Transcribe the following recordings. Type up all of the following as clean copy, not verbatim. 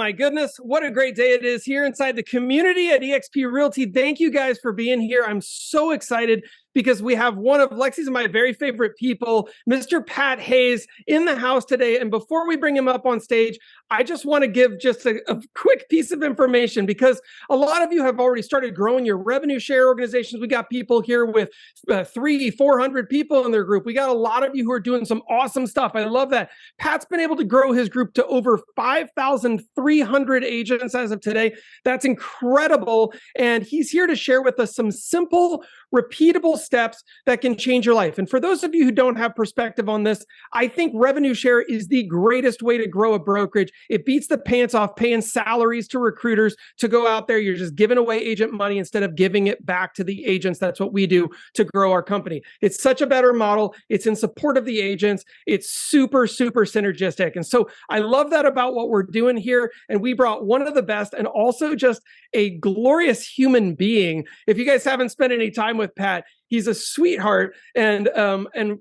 my goodness, what a great day it is here inside the community at eXp Realty. Thank you guys for being here. I'm so excited because we have one of Lexi's and my very favorite people, Mr. Pat Hayes, in the house today. And before we bring him up on stage, I just want to give just a quick piece of information because a lot of you have already started growing your revenue share organizations. We got people here with 300-400 people in their group. We got a lot of you who are doing some awesome stuff. I love that. Pat's been able to grow his group to over 5,300 agents as of today. That's incredible. And he's here to share with us some simple, repeatable steps that can change your life. And for those of you who don't have perspective on this, I think revenue share is the greatest way to grow a brokerage. It beats the pants off paying salaries to recruiters to go out there. You're just giving away agent money instead of giving it back to the agents. That's what we do to grow our company. It's such a better model. It's in support of the agents. It's super, super synergistic. And so I love that about what we're doing here. And we brought one of the best and also just a glorious human being. If you guys haven't spent any time with Pat, he's a sweetheart and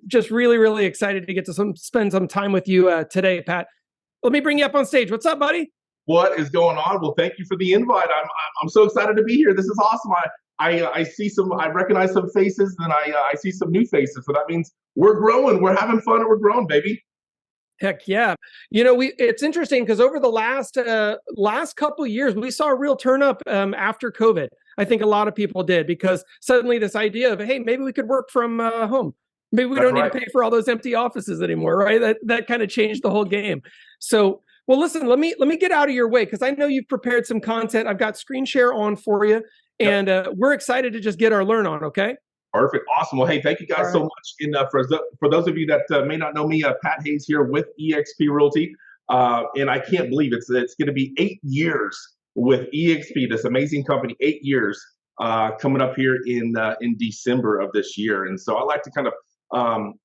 just really, really excited to get to spend some time with you today, Pat. Let me bring you up on stage. What's up, buddy? What is going on? Well, thank you for the invite. I'm so excited to be here. This is awesome. I see I recognize some faces, and I see some new faces. So that means we're growing, we're having fun, and we're growing, baby. Heck yeah. You know, it's interesting because over the last couple of years, we saw a real turn up after COVID. I think a lot of people did because suddenly this idea of, hey, maybe we could work from home. Maybe we don't need to pay for all those empty offices anymore, right? That kind of changed the whole game. So, well, listen, let me get out of your way because I know you've prepared some content. I've got screen share on for you, and we're excited to just get our learn on, okay? Perfect. Awesome. Well, hey, thank you guys so much. And for those of you that may not know me, Pat Hayes here with eXp Realty. And I can't believe it's going to be 8 years with eXp, this amazing company, 8 years coming up here in December of this year. And so I like to kind of,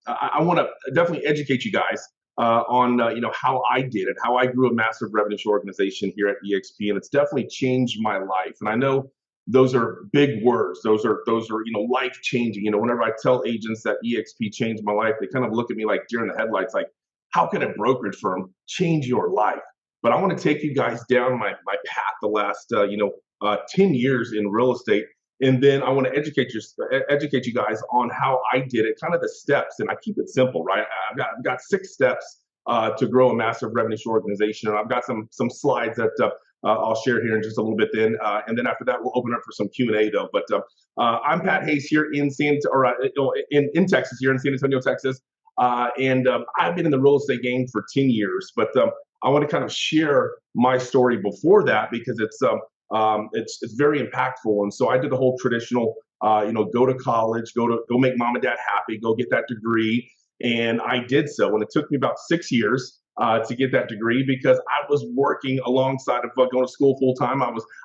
I want to definitely educate you guys on, how I did it, how I grew a massive revenue share organization here at eXp. And it's definitely changed my life. And I know those are big words. Those are life changing. Whenever I tell agents that eXp changed my life, they kind of look at me like deer in the headlights, like, how can a brokerage firm change your life? But I want to take you guys down my path the last 10 years in real estate, and then I want to educate you guys on how I did it, kind of the steps. And I keep it simple, right? I've got 6 steps to grow a massive revenue share organization, and I've got some slides that I'll share here in just a little bit then. And then after that, we'll open up for some Q&A though. But I'm Pat Hayes here in Texas, here in San Antonio, Texas. And I've been in the real estate game for 10 years, but I want to kind of share my story before that because it's very impactful. And so I did the whole traditional, go to college, go make mom and dad happy, go get that degree. And I did so. And it took me about 6 years to get that degree because I was working alongside of going to school full time.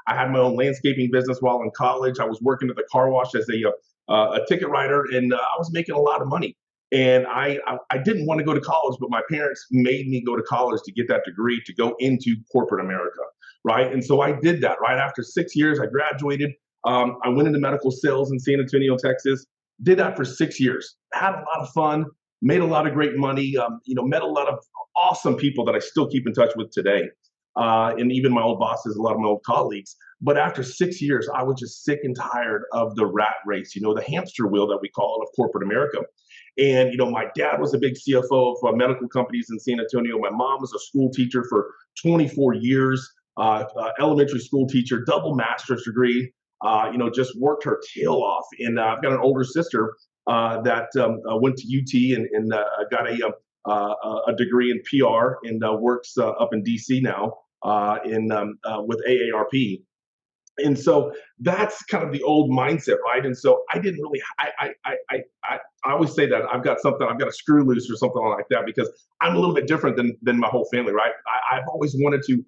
I had my own landscaping business while in college. I was working at the car wash as a ticket writer, and I was making a lot of money. And I didn't want to go to college, but my parents made me go to college to get that degree to go into corporate America, right? And so I did that. Right after 6 years, I graduated. I went into medical sales in San Antonio, Texas. Did that for 6 years. Had a lot of fun. Made a lot of great money. Met a lot of awesome people that I still keep in touch with today, and even my old bosses, a lot of my old colleagues. But after 6 years, I was just sick and tired of the rat race, the hamster wheel that we call it of corporate America. And, my dad was a big CFO of medical companies in San Antonio. My mom was a school teacher for 24 years, elementary school teacher, double master's degree, just worked her tail off. And I've got an older sister that went to UT and got a degree in PR and works up in DC now with AARP. And so that's kind of the old mindset, right? And so I didn't really, I always say that I've got a screw loose or something like that because I'm a little bit different than my whole family, right? I've always wanted to,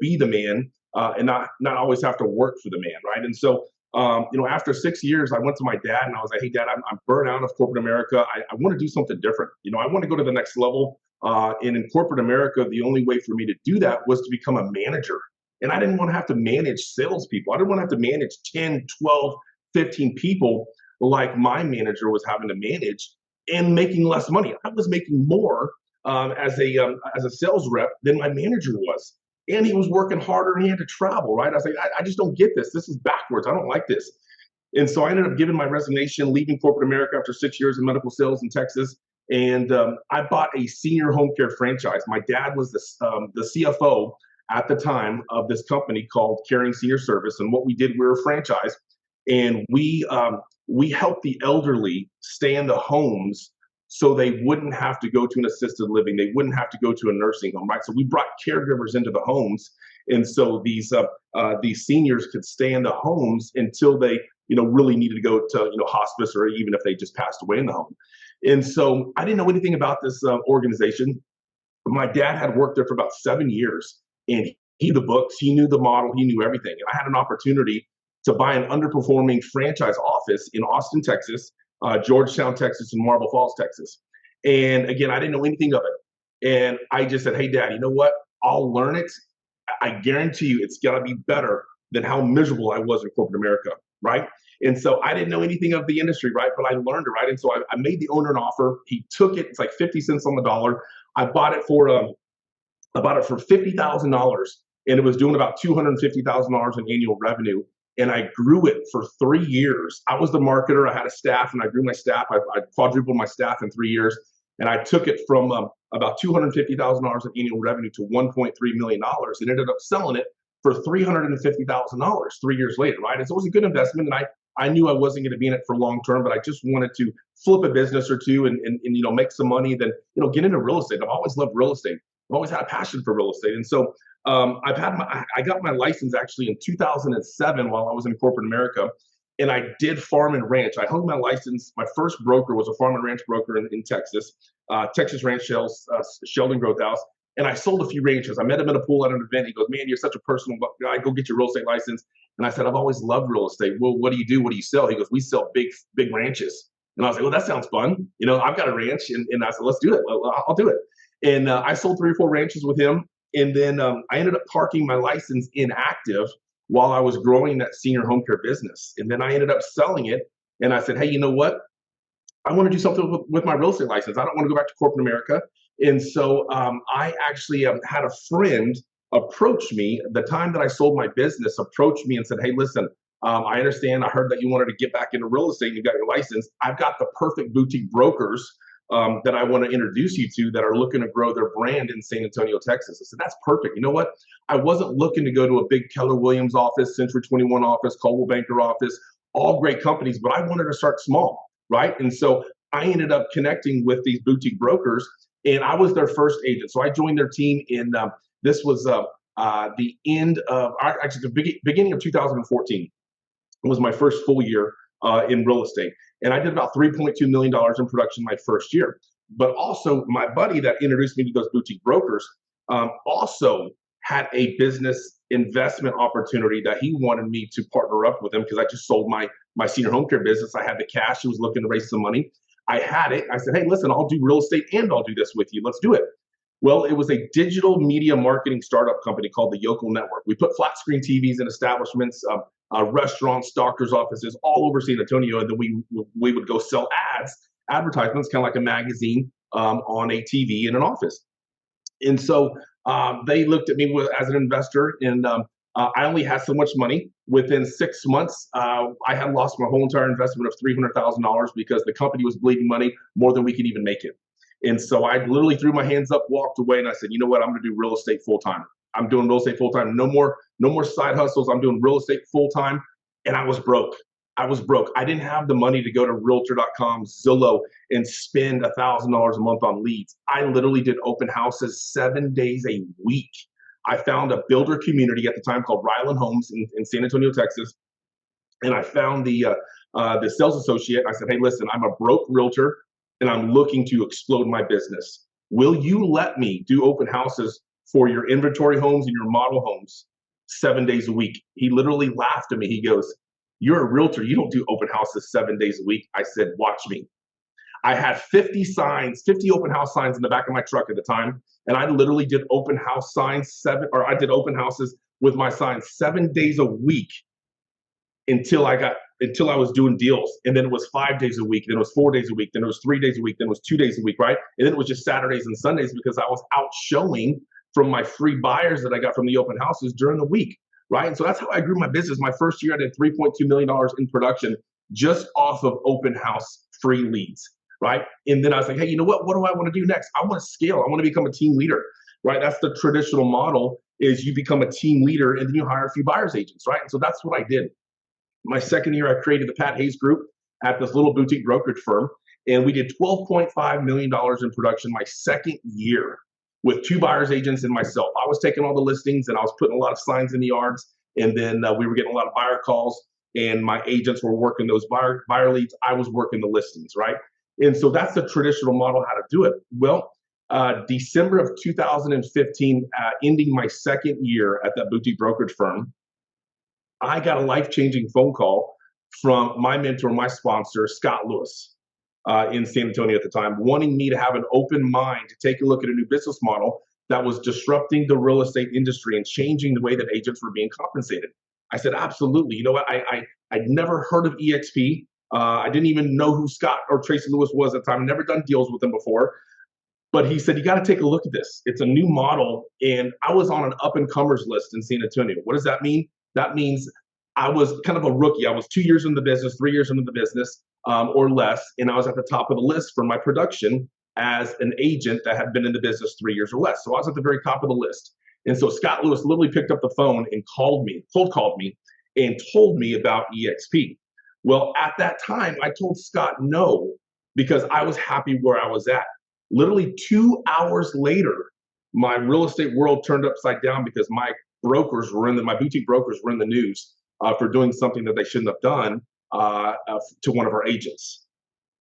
be the man and not always have to work for the man, right? And so, after 6 years, I went to my dad and I was like, hey, Dad, I'm burnt out of corporate America. I want to do something different. I want to go to the next level. And in corporate America, the only way for me to do that was to become a manager. And I didn't want to have to manage salespeople. I didn't want to have to manage 10, 12, 15 people like my manager was having to manage and making less money. I was making more as a sales rep than my manager was. and he was working harder and he had to travel, right? I was like, I just don't get this. This is backwards. I don't like this. And so I ended up giving my resignation, leaving corporate America after 6 years in medical sales in Texas. And I bought a senior home care franchise. My dad was the CFO at the time of this company called Caring Senior Service. And what we did, we were a franchise, and we helped the elderly stay in the homes so they wouldn't have to go to an assisted living. They wouldn't have to go to a nursing home, right? So we brought caregivers into the homes, and so these seniors could stay in the homes until they, really needed to go to, hospice, or even if they just passed away in the home. And so I didn't know anything about this organization. My dad had worked there for about 7 years, and he knew the books, he knew the model, he knew everything. And I had an opportunity to buy an underperforming franchise office in Austin, Texas, Georgetown, Texas, and Marble Falls, Texas. And again, I didn't know anything of it. And I just said, hey, Dad, you know what? I'll learn it. I guarantee you it's going to be better than how miserable I was in corporate America, right? And so I didn't know anything of the industry, right? But I learned it, right? And so I made the owner an offer. He took it. It's like 50 cents on the dollar. I bought it for $50,000, and it was doing about $250,000 in annual revenue. And I grew it for 3 years. I was the marketer. I had a staff, and I grew my staff. I quadrupled my staff in 3 years. And I took it from about $250,000 in annual revenue to $1.3 million, and ended up selling it for $350,000 3 years later, right? And so it was a good investment. And I knew I wasn't going to be in it for long term, but I just wanted to flip a business or two and make some money, then get into real estate. I've always loved real estate. I've always had a passion for real estate. And so I got my license actually in 2007 while I was in corporate America, and I did farm and ranch. I hung my license. My first broker was a farm and ranch broker in Texas, Texas Ranch Sales, Sheldon Growth House. And I sold a few ranches. I met him at a pool at an event. He goes, man, you're such a personal guy. Go get your real estate license. And I said, I've always loved real estate. Well, what do you do? What do you sell? He goes, we sell big ranches. And I was like, well, that sounds fun. I've got a ranch. And I said, let's do it. I'll do it. And I sold 3 or 4 ranches with him. And then I ended up parking my license inactive while I was growing that senior home care business. And then I ended up selling it. And I said, hey, you know what? I want to do something with my real estate license. I don't want to go back to corporate America. And so I actually had a friend approach me the time that I sold my business, approached me and said, hey, listen, I understand. I heard that you wanted to get back into real estate and you got your license. I've got the perfect boutique brokers that I want to introduce you to that are looking to grow their brand in San Antonio, Texas. I said, that's perfect. You know what? I wasn't looking to go to a big Keller Williams office, Century 21 office, Coldwell Banker office, all great companies, but I wanted to start small, right? And so I ended up connecting with these boutique brokers, and I was their first agent. So I joined their team in, this was the end of, actually the beginning of 2014 was my first full year in real estate. And I did about $3.2 million in production my first year. But also my buddy that introduced me to those boutique brokers also had a business investment opportunity that he wanted me to partner up with him, because I just sold my senior home care business. I had the cash. He was looking to raise some money. I had it. I said, hey, listen, I'll do real estate and I'll do this with you. Let's do it. Well, it was a digital media marketing startup company called the Yokel Network. We put flat screen TVs in establishments, restaurants, doctors' offices all over San Antonio, and then we would go sell advertisements, kind of like a magazine on a TV in an office. And so they looked at me as an investor, and I only had so much money. Within 6 months, I had lost my whole entire investment of $300,000 because the company was bleeding money more than we could even make it. And so I literally threw my hands up, walked away, and I said, you know what? I'm going to do real estate full time. I'm doing real estate full time. No more side hustles. I'm doing real estate full time. And I was broke. I didn't have the money to go to realtor.com, Zillow, and spend $1,000 a month on leads. I literally did open houses 7 days a week. I found a builder community at the time called Ryland Homes in San Antonio, Texas. And I found the sales associate. I said, hey, listen, I'm a broke realtor and I'm looking to explode my business. Will you let me do open houses for your inventory homes and your model homes 7 days a week? He literally laughed at me. He goes, you're a realtor. You don't do open houses 7 days a week. I said, watch me. I had 50 open house signs in the back of my truck at the time. And I literally did open house signs I did open houses with my signs 7 days a week until I was doing deals. And then it was 5 days a week. Then it was 4 days a week. Then it was 3 days a week. Then it was 2 days a week, right? And then it was just Saturdays and Sundays because I was out showing from my free buyers that I got from the open houses during the week, right? And so that's how I grew my business. My first year, I did $3.2 million in production just off of open house free leads, right? And then I was like, hey, you know what? What do I want to do next? I want to scale. I want to become a team leader, right? That's the traditional model, is you become a team leader and then you hire a few buyer's agents, right? And so that's what I did. My second year, I created the Pat Hayes Group at this little boutique brokerage firm, and we did $12.5 million in production my second year with two buyer's agents and myself. I was taking all the listings and I was putting a lot of signs in the yards, and then we were getting a lot of buyer calls, and my agents were working those buyer leads. I was working the listings, right? And so that's the traditional model, how to do it. Well, December of 2015, ending my second year at that boutique brokerage firm, I got a life-changing phone call from my mentor, my sponsor, Scott Lewis, in San Antonio at the time, wanting me to have an open mind to take a look at a new business model that was disrupting the real estate industry and changing the way that agents were being compensated. I said, absolutely. You know what? I'd never heard of eXp. I didn't even know who Scott or Tracy Lewis was at the time. Never done deals with them before. But he said, you got to take a look at this. It's a new model. And I was on an up-and-comers list in San Antonio. What does that mean? That means I was kind of a rookie. I was 2 years in the business, 3 years into the business, or less. And I was at the top of the list for my production as an agent that had been in the business 3 years or less. So I was at the very top of the list. And so Scott Lewis literally picked up the phone and cold called me and told me about eXp. Well, at that time, I told Scott no, because I was happy where I was at. Literally 2 hours later, my real estate world turned upside down because my boutique brokers were in the news for doing something that they shouldn't have done to one of our agents.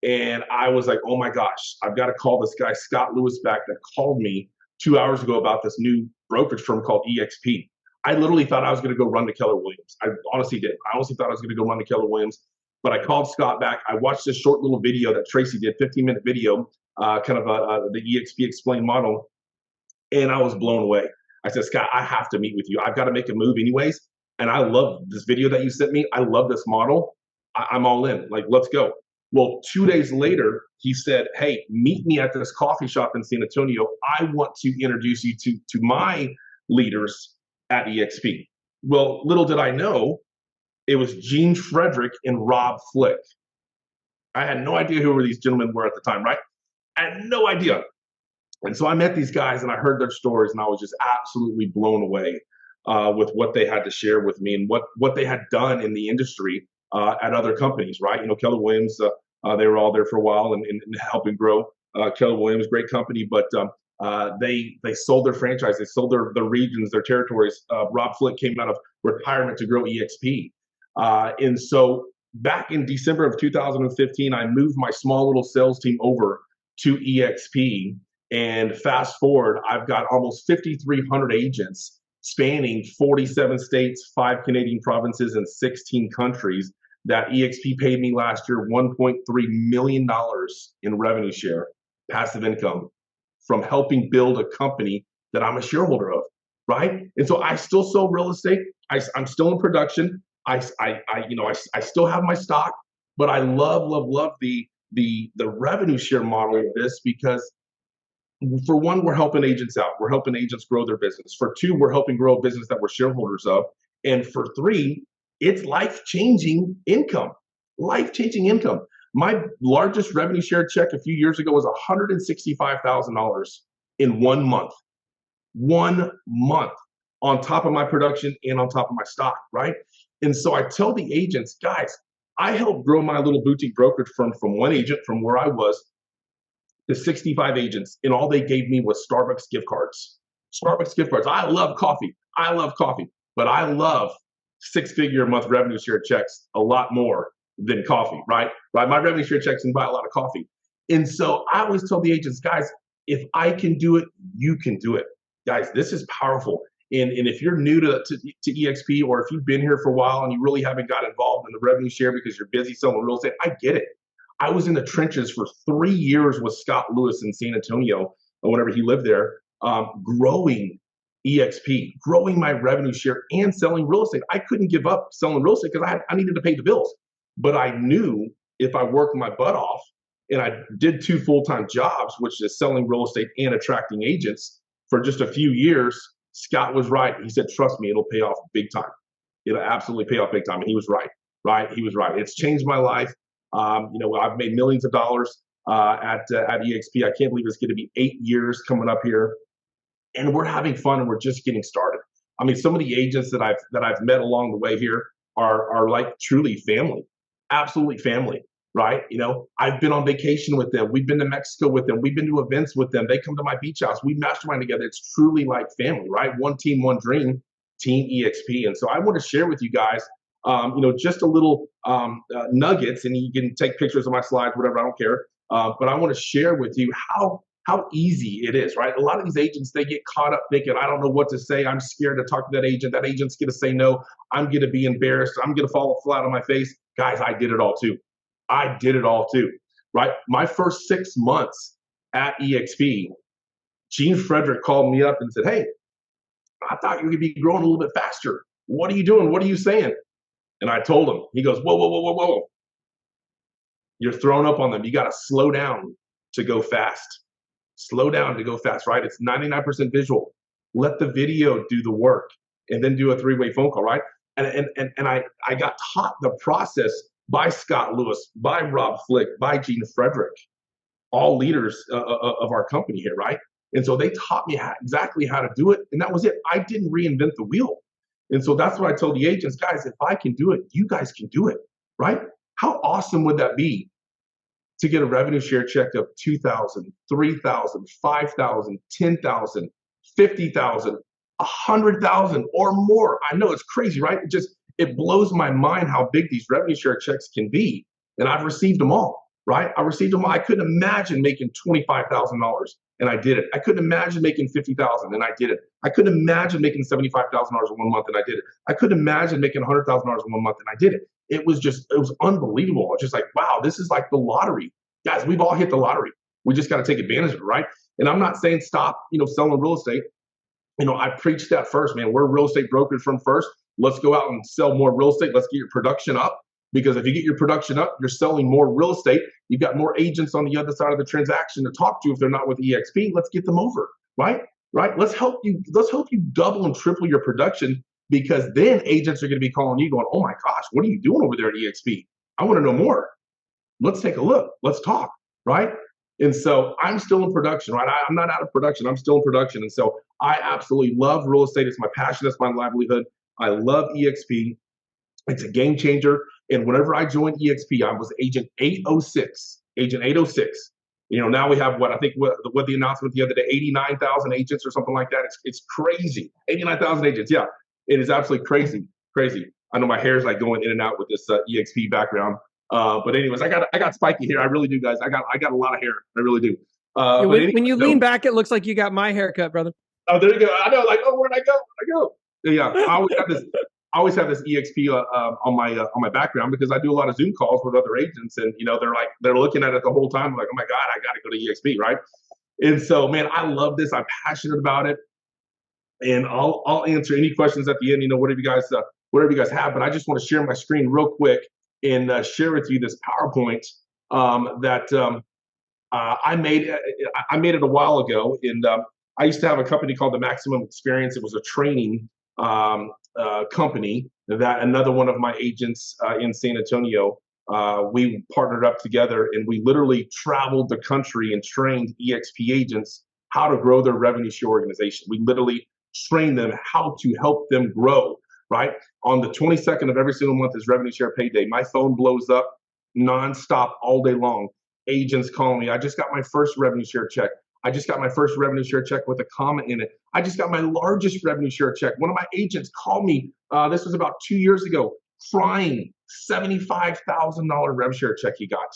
And I was like, oh my gosh, I've got to call this guy, Scott Lewis, back, that called me 2 hours ago about this new brokerage firm called eXp. I literally thought I was going to go run to Keller Williams. I honestly did. I honestly thought I was going to go run to Keller Williams. But I called Scott back. I watched this short little video that Tracy did, 15-minute video, kind of the eXp explained model. And I was blown away. I said, Scott, I have to meet with you. I've got to make a move anyways. And I love this video that you sent me. I love this model. I'm all in. Like, let's go. Well, 2 days later, he said, hey, meet me at this coffee shop in San Antonio. I want to introduce you to my leaders at eXp. Well, little did I know, it was Gene Frederick and Rob Flick. I had no idea who these gentlemen were at the time, right? I had no idea. And so I met these guys and I heard their stories, and I was just absolutely blown away with what they had to share with me and what they had done in the industry at other companies, right? You know, Keller Williams, they were all there for a while and helping grow. Keller Williams, great company, but they sold their franchise, they sold their regions, their territories. Rob Flick came out of retirement to grow eXp. And so back in December of 2015, I moved my small little sales team over to eXp. And fast forward, I've got almost 5,300 agents spanning 47 states, 5 Canadian provinces, and 16 countries that eXp paid me last year $1.3 million in revenue share, passive income, from helping build a company that I'm a shareholder of, right? And so I still sell real estate. I'm still in production. I still have my stock, but I love the revenue share model of this, because for one, we're helping agents out. We're helping agents grow their business. For two, we're helping grow a business that we're shareholders of. And for three, it's life-changing income. Life-changing income. My largest revenue share check a few years ago was $165,000 in 1 month. 1 month on top of my production and on top of my stock, right? And so I tell the agents, guys, I helped grow my little boutique brokerage firm from one agent from where I was to 65 agents, and all they gave me was Starbucks gift cards. Starbucks gift cards. I love coffee, but I love six-figure a month revenue share checks a lot more than coffee, right? Right. My revenue share checks can buy a lot of coffee. And so I always tell the agents, guys, if I can do it, you can do it. Guys, this is powerful. And if you're new to eXp, or if you've been here for a while and you really haven't got involved in the revenue share because you're busy selling real estate, I get it. I was in the trenches for 3 years with Scott Lewis in San Antonio, whenever he lived there, growing eXp, growing my revenue share and selling real estate. I couldn't give up selling real estate because I needed to pay the bills. But I knew if I worked my butt off and I did 2 full-time jobs, which is selling real estate and attracting agents, for just a few years, Scott was right. He said, trust me, it'll pay off big time. It'll absolutely pay off big time. And he was right, right? He was right. It's changed my life. I've made millions of dollars at eXp. I can't believe it's going to be 8 years coming up here, and we're having fun and we're just getting started. I mean, some of the agents that I've met along the way here are like truly family, absolutely family, right? I've been on vacation with them. We've been to Mexico with them. We've been to events with them. They come to my beach house. We mastermind together. It's truly like family, right? One team, one dream, Team eXp. And so I want to share with you guys, just a little nuggets, and you can take pictures of my slides, whatever, I don't care. But I want to share with you how easy it is, right? A lot of these agents, they get caught up thinking, I don't know what to say. I'm scared to talk to that agent. That agent's going to say no. I'm going to be embarrassed. I'm going to fall flat on my face. Guys, I did it all too. I did it all too, right? My first 6 months at eXp, Gene Frederick called me up and said, hey, I thought you could be growing a little bit faster. What are you doing? What are you saying? And I told him. He goes, whoa, whoa, whoa, whoa, whoa. You're throwing up on them. You got to slow down to go fast. Slow down to go fast, right? It's 99% visual. Let the video do the work and then do a 3-way phone call, right? And I got taught the process by Scott Lewis, by Rob Flick, by Gene Frederick, all leaders of our company here, right? And so they taught me exactly how to do it. And that was it. I didn't reinvent the wheel. And so that's what I told the agents, guys, if I can do it, you guys can do it, right? How awesome would that be to get a revenue share check of 2,000, 3,000, 5,000, 10,000, 50,000, 100,000 or more? I know it's crazy, right? It blows my mind how big these revenue share checks can be. And I've received them all, right? I received them all. I couldn't imagine making $25,000 and I did it. I couldn't imagine making 50,000 and I did it. I couldn't imagine making $75,000 in 1 month and I did it. I couldn't imagine making $100,000 in 1 month and I did it. It was unbelievable. I was just like, wow, this is like the lottery. Guys, we've all hit the lottery. We just got to take advantage of it, right? And I'm not saying stop, selling real estate. I preached that first, man. We're real estate brokers from first. Let's go out and sell more real estate. Let's get your production up. Because if you get your production up, you're selling more real estate. You've got more agents on the other side of the transaction to talk to if they're not with eXp. Let's get them over, right? Right? Let's help you double and triple your production, because then agents are going to be calling you going, oh my gosh, what are you doing over there at eXp? I want to know more. Let's take a look. Let's talk, right? And so I'm still in production, right? I'm not out of production. I'm still in production. And so I absolutely love real estate. It's my passion. It's my livelihood. I love eXp. It's a game changer. And whenever I joined eXp, I was agent 806. Agent 806. Now we have what the announcement the other day, 89,000 agents or something like that. It's crazy. 89,000 agents. Yeah, it is absolutely crazy. Crazy. I know my hair's like going in and out with this eXp background. But anyways, I got spiky hair. I really do, guys. I got a lot of hair. I really do. When you lean back, it looks like you got my haircut, brother. Oh, there you go. I know. Like, oh, where'd I go? Where'd I go? Yeah, I always have this eXp on my background, because I do a lot of Zoom calls with other agents, and they're looking at it the whole time, like, oh my God, I got to go to eXp, right? And so, man, I love this. I'm passionate about it, and I'll answer any questions at the end. Whatever you guys have. But I just want to share my screen real quick and share with you this PowerPoint that I made. I made it a while ago, and I used to have a company called the Maximum Experience. It was a training company that another one of my agents in San Antonio, we partnered up together, and we literally traveled the country and trained eXp agents how to grow their revenue share organization. We literally trained them how to help them grow, right? On the 22nd of every single month is revenue share payday. My phone blows up nonstop all day long. Agents calling me. I just got my first revenue share check. I just got my first revenue share check with a comma in it. I just got my largest revenue share check. One of my agents called me, this was about 2 years ago, crying, $75,000 rev share check he got.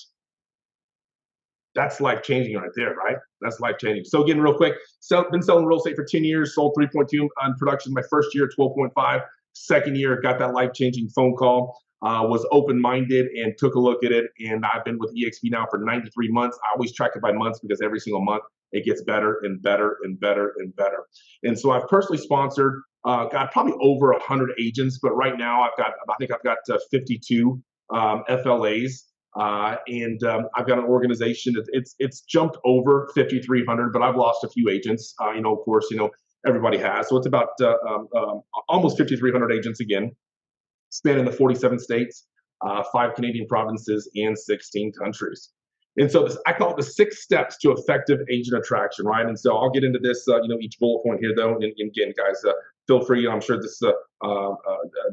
That's life-changing right there, right? That's life-changing. So again, real quick, been selling real estate for 10 years, sold 3.2 on production. My first year, 12.5. Second year, got that life-changing phone call. Was open-minded and took a look at it. And I've been with eXp now for 93 months. I always track it by months, because every single month it gets better and better and better and better. And so I've personally sponsored, got probably over 100 agents, but right now I think I've got 52 FLAs. I've got an organization. It's jumped over 5,300, but I've lost a few agents. Of course, everybody has. So it's about almost 5,300 agents again, spanning the 47 states, 5 Canadian provinces, and 16 countries. And so I call it the 6 steps to effective agent attraction, right? And so I'll get into this, each bullet point here, though. And again, guys, feel free. I'm sure this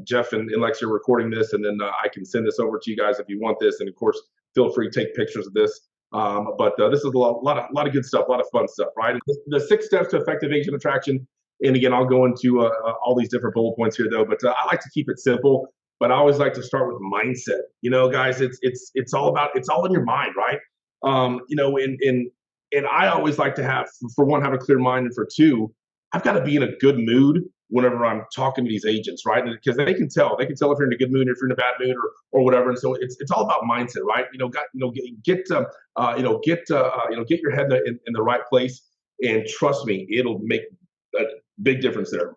Jeff and Lexi are recording this, and then I can send this over to you guys if you want this. And of course, feel free to take pictures of this. But this is a lot of good stuff, a lot of fun stuff, right? The 6 steps to effective agent attraction. And again, I'll go into all these different bullet points here, though. But I like to keep it simple. But I always like to start with mindset. Guys, it's all in your mind, right? And I always like to have, for one, have a clear mind, and for two, I've got to be in a good mood whenever I'm talking to these agents, right? Because they can tell if you're in a good mood, if you're in a bad mood, or whatever. And so it's all about mindset, right? Get your head in the right place, and trust me, it'll make a big difference there.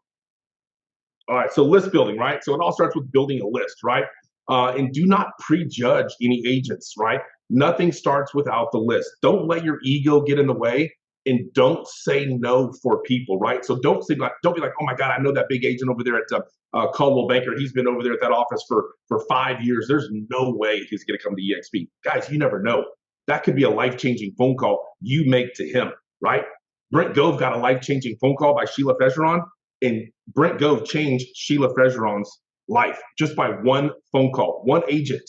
All right, so list building, right? So it all starts with building a list, right? And do not prejudge any agents, right? Nothing starts without the list. Don't let your ego get in the way, and don't say no for people, right? So don't be like, oh my God, I know that big agent over there at Caldwell Banker. He's been over there at that office for 5 years. There's no way he's going to come to eXp. Guys, you never know. That could be a life-changing phone call you make to him, right? Brent Gove got a life-changing phone call by Sheila Fejeron. And Brent Gove changed Sheila Fejeron's life just by one phone call. One agent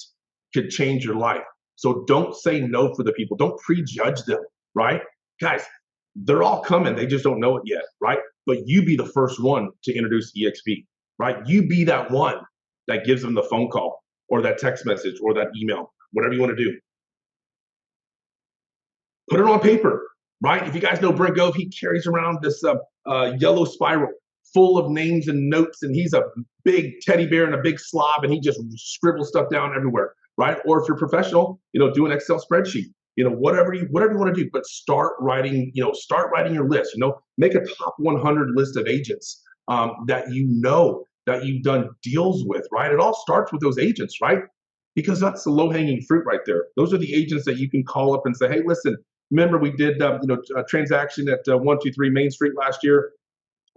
could change your life. So don't say no for the people. Don't prejudge them, right? Guys, they're all coming. They just don't know it yet, right? But you be the first one to introduce eXp, right? You be that one that gives them the phone call or that text message or that email, whatever you want to do. Put it on paper, right? If you guys know Brent Gove, he carries around this yellow spiral full of names and notes, and he's a big teddy bear and a big slob, and he just scribbles stuff down everywhere, right? Or if you're professional, do an Excel spreadsheet, whatever you want to do, but start writing your list. Make a top 100 list of agents that that you've done deals with, right? It all starts with those agents, right? Because that's the low-hanging fruit right there. Those are the agents that you can call up and say, hey, listen, remember we did a transaction at 123 Main Street last year.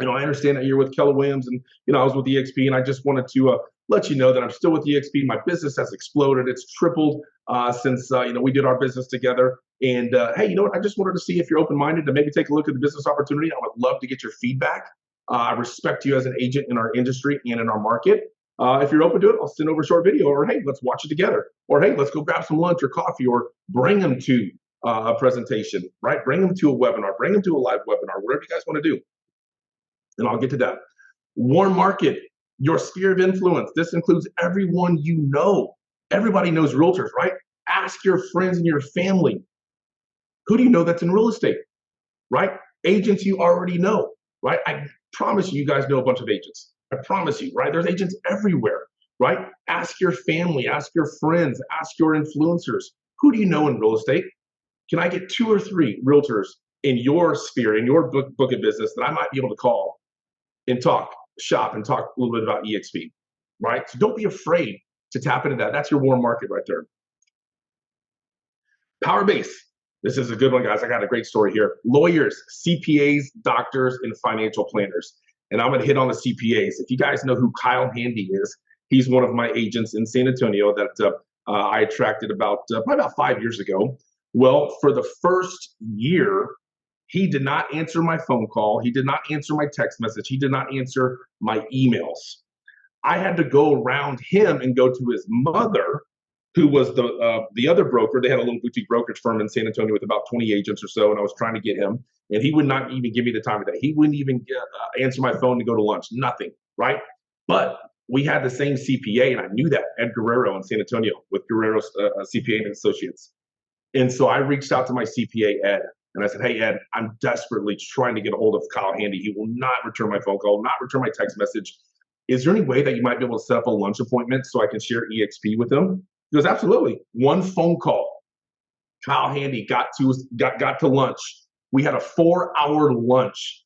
I understand that you're with Keller Williams, and I was with eXp, and I just wanted to let you know that I'm still with eXp. My business has exploded; it's tripled since we did our business together. And hey, you know what? I just wanted to see if you're open-minded to maybe take a look at the business opportunity. I would love to get your feedback. I respect you as an agent in our industry and in our market. If you're open to it, I'll send over a short video, or hey, let's watch it together, or hey, let's go grab some lunch or coffee, or bring them to a presentation, right? Bring them to a webinar, bring them to a live webinar, whatever you guys want to do. And I'll get to that. Warm market, your sphere of influence. This includes everyone you know. Everybody knows realtors, right? Ask your friends and your family. Who do you know that's in real estate, right? Agents you already know, right? I promise you guys know a bunch of agents. I promise you, right? There's agents everywhere, right? Ask your family, ask your friends, ask your influencers. Who do you know in real estate? Can I get 2 or 3 realtors in your sphere, in your book of business that I might be able to call and shop and talk a little bit about eXp, right? So don't be afraid to tap into that. That's your warm market right there. Power base. This is a good one, guys. I got a great story here. Lawyers, CPAs, doctors, and financial planners. And I'm going to hit on the CPAs. If you guys know who Kyle Handy is, he's one of my agents in San Antonio that I attracted probably about 5 years ago. Well, for the first year, he did not answer my phone call. He did not answer my text message. He did not answer my emails. I had to go around him and go to his mother, who was the other broker. They had a little boutique brokerage firm in San Antonio with about 20 agents or so, and I was trying to get him, and he would not even give me the time of day. He wouldn't even answer my phone to go to lunch, nothing, right? But we had the same CPA, and I knew that, Ed Guerrero in San Antonio with Guerrero's CPA and Associates. And so I reached out to my CPA, Ed, and I said, hey, Ed, I'm desperately trying to get a hold of Kyle Handy. He will not return my phone call, not return my text message. Is there any way that you might be able to set up a lunch appointment so I can share eXp with him? He goes, absolutely. One phone call. Kyle Handy got to lunch. We had a 4-hour lunch,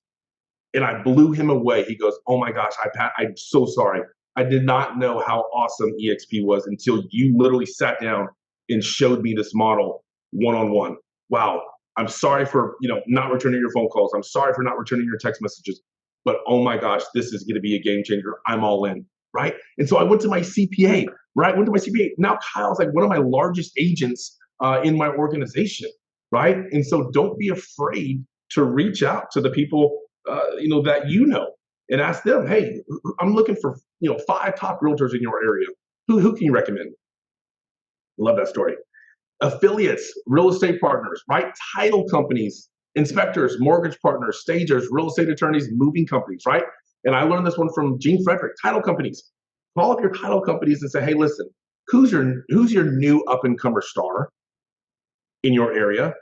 and I blew him away. He goes, oh my gosh, Pat, I'm so sorry. I did not know how awesome eXp was until you literally sat down and showed me this model one-on-one. Wow, I'm sorry for not returning your phone calls. I'm sorry for not returning your text messages. But oh my gosh, this is going to be a game changer. I'm all in, right? And so I went to my CPA, right? Went to my CPA. Now Kyle's like one of my largest agents in my organization, right? And so don't be afraid to reach out to the people that and ask them, hey, I'm looking for 5 top realtors in your area. Who can you recommend? Love that story. Affiliates, real estate partners, right? Title companies, inspectors, mortgage partners, stagers, real estate attorneys, moving companies, right? And I learned this one from Gene Frederick. Title companies. Call up your title companies and say, hey, listen, who's your new up-and-comer star in your area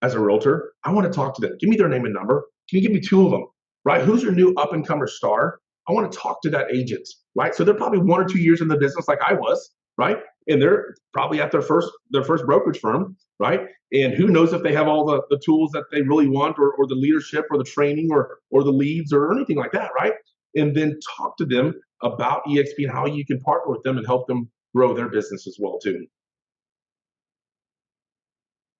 as a realtor? I want to talk to them. Give me their name and number. Can you give me 2 of them, right? Who's your new up-and-comer star? I want to talk to that agent, right? So they're probably 1 or 2 years in the business like I was, right? And they're probably at their first brokerage firm, right? And who knows if they have all the tools that they really want, or the leadership, or the training, or the leads, or anything like that, right? And then talk to them about eXp and how you can partner with them and help them grow their business as well too.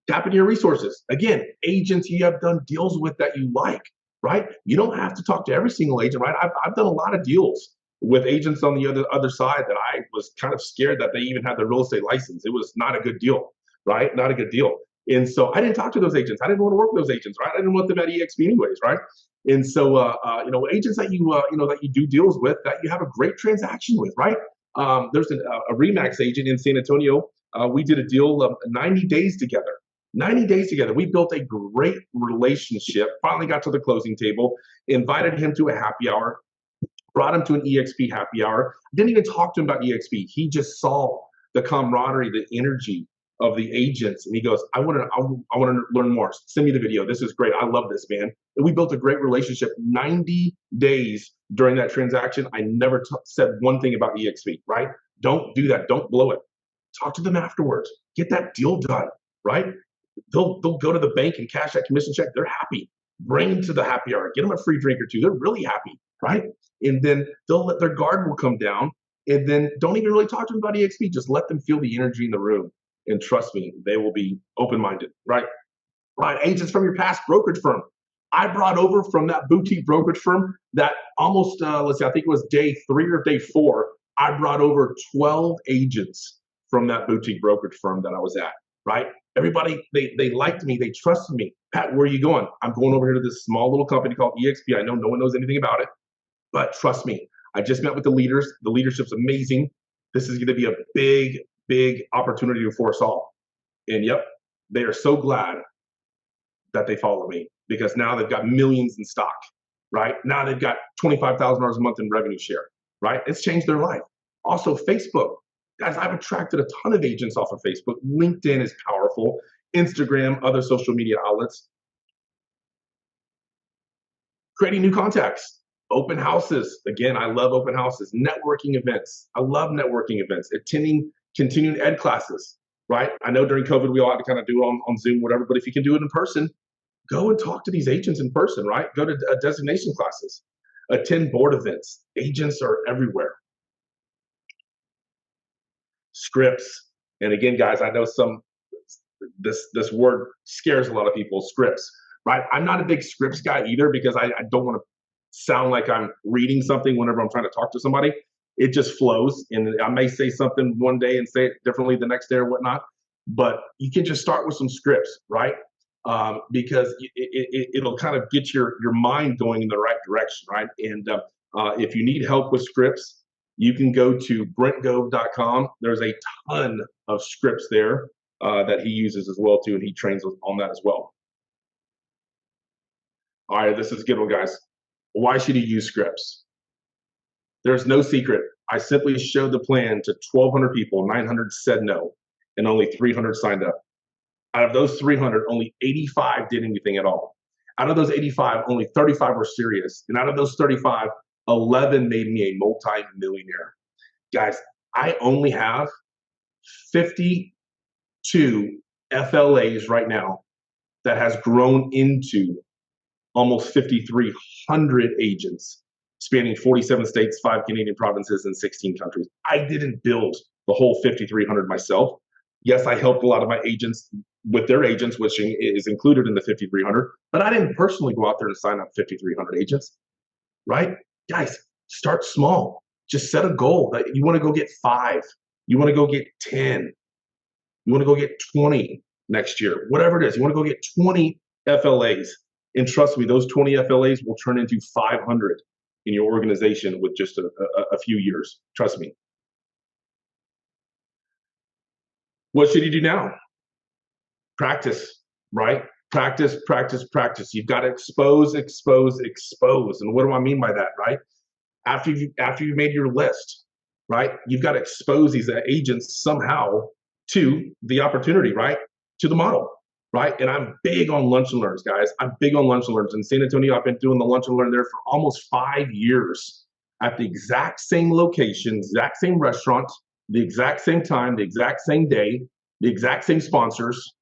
Tap into your resources. Again, agents you have done deals with that you like, right? You don't have to talk to every single agent, right? I've done a lot of deals with agents on the other side that I was kind of scared that they even had their real estate license. It was not a good deal, right? Not a good deal. And so I didn't talk to those agents. I didn't want to work with those agents, right? I didn't want them at eXp anyways, right? And so, agents that that you do deals with, that you have a great transaction with, right? There's a Remax agent in San Antonio. We did a deal of 90 days together. 90 days together. We built a great relationship, finally got to the closing table, invited him to a happy hour, brought him to an eXp happy hour. Didn't even talk to him about eXp. He just saw the camaraderie, the energy of the agents, and he goes, I want to learn more. Send me the video. This is great. I love this, man. And we built a great relationship. 90 days during that transaction, I never said one thing about eXp, right? Don't do that. Don't blow it. Talk to them afterwards. Get that deal done, right? They'll go to the bank and cash that commission check. They're happy. Bring them to the happy hour. Get them a free drink or 2. They're really happy, right? And then they'll let their guard will come down. And then don't even really talk to them about eXp. Just let them feel the energy in the room. And trust me, they will be open-minded, right? Right, agents from your past brokerage firm. I brought over from that boutique brokerage firm that almost, I think it was day 3 or day 4, I brought over 12 agents from that boutique brokerage firm that I was at, right? Everybody, they liked me, they trusted me. Pat, where are you going? I'm going over here to this small little company called eXp. I know no one knows anything about it, but trust me, I just met with the leaders. The leadership's amazing. This is going to be a big opportunity for us all. And yep, they are so glad that they follow me, because now they've got millions in stock, right? Now they've got $25,000 a month in revenue share, right? It's changed their life. Also, Facebook. Guys, I've attracted a ton of agents off of Facebook. LinkedIn is powerful. Instagram, other social media outlets. Creating new contacts. Open houses. Again, I love open houses. Networking events. I love networking events. Attending continuing ed classes, right? I know during COVID, we all had to kind of do it on Zoom, whatever, but if you can do it in person, go and talk to these agents in person, right? Go to designation classes. Attend board events. Agents are everywhere. Scripts. And again, guys, I know this word scares a lot of people, scripts, right? I'm not a big scripts guy either, because I don't want to sound like I'm reading something whenever I'm trying to talk to somebody. It just flows, and I may say something one day and say it differently the next day or whatnot, but you can just start with some scripts, right? Because it'll kind of get your mind going in the right direction, right? And if you need help with scripts, you can go to brentgove.com. There's a ton of scripts there that he uses as well too, and he trains on that as well. All right, this is a good one, guys. Why should you use scripts? There's no secret. I simply showed the plan to 1,200 people. 900 said no, and only 300 signed up. Out of those 300, only 85 did anything at all. Out of those 85, only 35 were serious. And out of those 35, 11 made me a multi-millionaire. Guys, I only have 52 FLAs right now that has grown into almost 5,300 agents, spanning 47 states, 5 Canadian provinces, and 16 countries. I didn't build the whole 5,300 myself. Yes, I helped a lot of my agents with their agents, which is included in the 5,300, but I didn't personally go out there and sign up 5,300 agents, right? Guys, start small. Just set a goal that you want to go get 5, you want to go get 10, you want to go get 20 next year, whatever it is. You want to go get 20 FLAs. And trust me, those 20 FLAs will turn into 500 in your organization with just a few years. Trust me. What should you do now? Practice, right? Practice, practice, practice. You've got to expose, expose, expose. And what do I mean by that, right? After you've made your list, right? You've got to expose these agents somehow to the opportunity, right? To the model, right? And I'm big on lunch and learns, guys. I'm big on lunch and learns. In San Antonio, I've been doing the lunch and learn there for almost 5 years at the exact same location, exact same restaurant, the exact same time, the exact same day, the exact same sponsors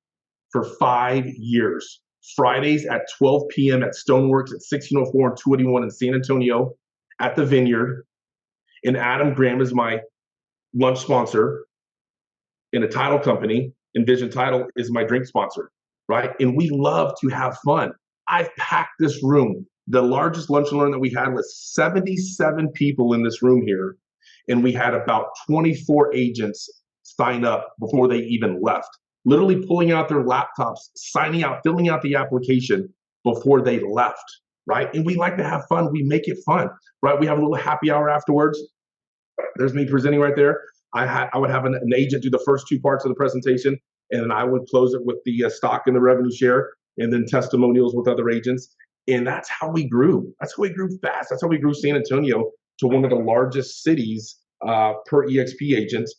for 5 years. Fridays at 12 p.m. at Stoneworks at 1604 and 281 in San Antonio at the Vineyard. And Adam Graham is my lunch sponsor in a title company. Envision Title is my drink sponsor, right? And we love to have fun. I've packed this room. The largest lunch and learn that we had was 77 people in this room here. And we had about 24 agents sign up before they even left, literally pulling out their laptops, signing out, filling out the application before they left, right? And we like to have fun. We make it fun, right? We have a little happy hour afterwards. There's me presenting right there. I would have an agent do the first 2 parts of the presentation, and then I would close it with the stock and the revenue share, and then testimonials with other agents. And that's how we grew. That's how we grew fast. That's how we grew San Antonio to one of the largest cities per eXp agent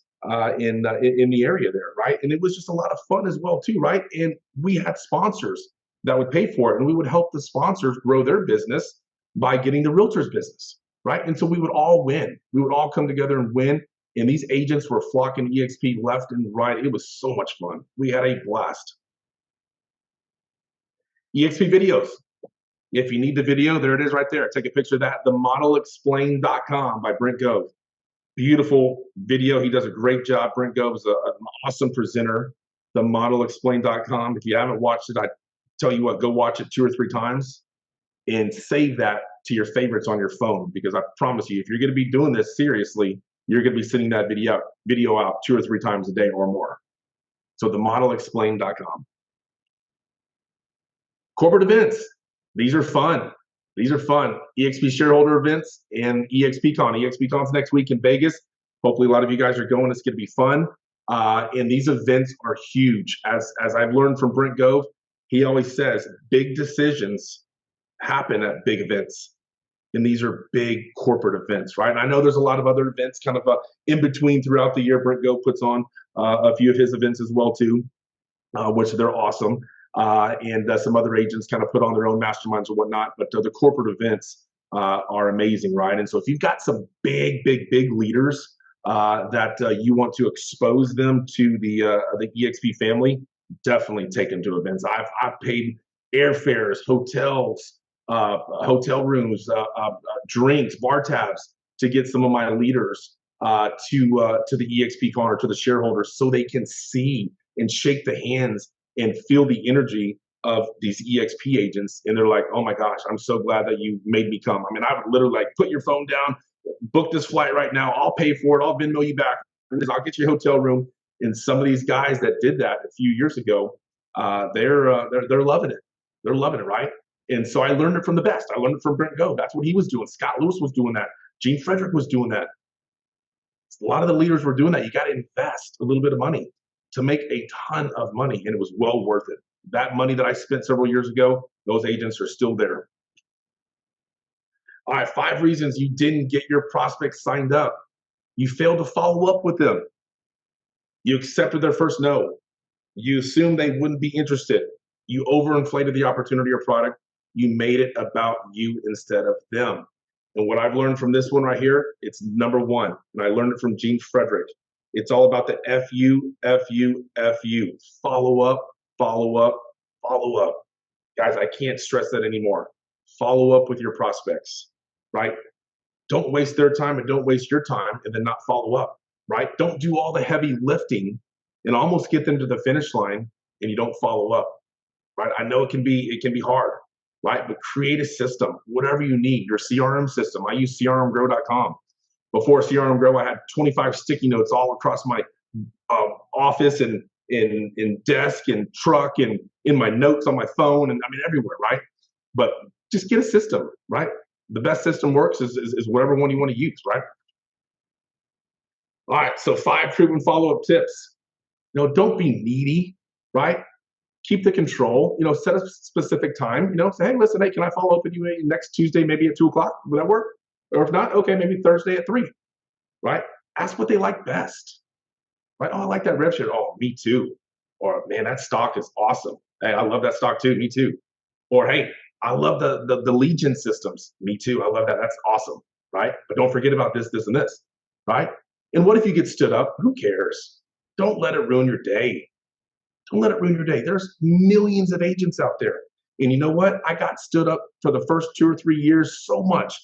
in the area there, right? And it was just a lot of fun as well too, right? And we had sponsors that would pay for it, and we would help the sponsors grow their business by getting the realtor's business, right? And so we would all win. We would all come together and win. And these agents were flocking eXp left and right. It was so much fun. We had a blast. eXp videos. If you need the video, there it is right there. Take a picture of that. TheModelExplained.com by Brent Gove. Beautiful video. He does a great job. Brent Gove is an awesome presenter. TheModelExplained.com. If you haven't watched it, I tell you what, go watch it 2 or 3 times and save that to your favorites on your phone, because I promise you, if you're going to be doing this seriously, you're going to be sending that video out 2 or 3 times a day or more. So TheModelExplained.com. Corporate events. These are fun. These are fun. eXp shareholder events and eXpCon. eXpCon's next week in Vegas. Hopefully a lot of you guys are going. It's going to be fun. And these events are huge. As I've learned from Brent Gove, he always says big decisions happen at big events. And these are big corporate events, right? And I know there's a lot of other events kind of in between throughout the year. Brent Gove puts on a few of his events as well too, which they're awesome. And some other agents kind of put on their own masterminds or whatnot. But the corporate events are amazing, right? And so if you've got some big leaders that you want to expose them to the eXp family, definitely take them to events. I've paid airfares, hotels, hotel rooms, drinks, bar tabs to get some of my leaders to the eXp con or to the shareholders, so they can see and shake the hands and feel the energy of these eXp agents. And they're like, oh my gosh, I'm so glad that you made me come. I mean, I would literally like, put your phone down, book this flight right now. I'll pay for it. I'll Venmo you back. I'll get you a hotel room. And some of these guys that did that a few years ago, they're loving it. They're loving it, right? And so I learned it from the best. I learned it from Brent Gove. That's what he was doing. Scott Lewis was doing that. Gene Frederick was doing that. A lot of the leaders were doing that. You got to invest a little bit of money to make a ton of money, and it was well worth it. That money that I spent several years ago, those agents are still there. All right, 5 reasons you didn't get your prospects signed up. You failed to follow up with them. You accepted their first no. You assumed they wouldn't be interested. You overinflated the opportunity or product. You made it about you instead of them. And what I've learned from this one right here, it's number 1. And I learned it from Gene Frederick. It's all about the FU, FU, FU. Follow up, follow up, follow up. Guys, I can't stress that anymore. Follow up with your prospects, right? Don't waste their time and don't waste your time and then not follow up, right? Don't do all the heavy lifting and almost get them to the finish line and you don't follow up, right? I know it can be hard, right? But create a system, whatever you need, your CRM system. I use crmgrow.com. Before CRM Grow, I had 25 sticky notes all across my office and in desk and truck and in my notes on my phone, and I mean everywhere, right? But just get a system, right? The best system works is whatever one you want to use, right? All right, so 5 proven follow-up tips. Don't be needy, right? Keep the control. Set a specific time. Say, hey, listen, hey, can I follow up with you next Tuesday, maybe at 2:00? Will that work? Or if not, okay, maybe Thursday at 3, right? Ask what they like best, right? Oh, I like that rev share. Oh, me too. Or man, that stock is awesome. Hey, I love that stock too. Me too. Or hey, I love the lead gen systems. Me too. I love that. That's awesome, right? But don't forget about this, this, and this, right? And what if you get stood up? Who cares? Don't let it ruin your day. Don't let it ruin your day. There's millions of agents out there. And you know what? I got stood up for the first 2 or 3 years so much.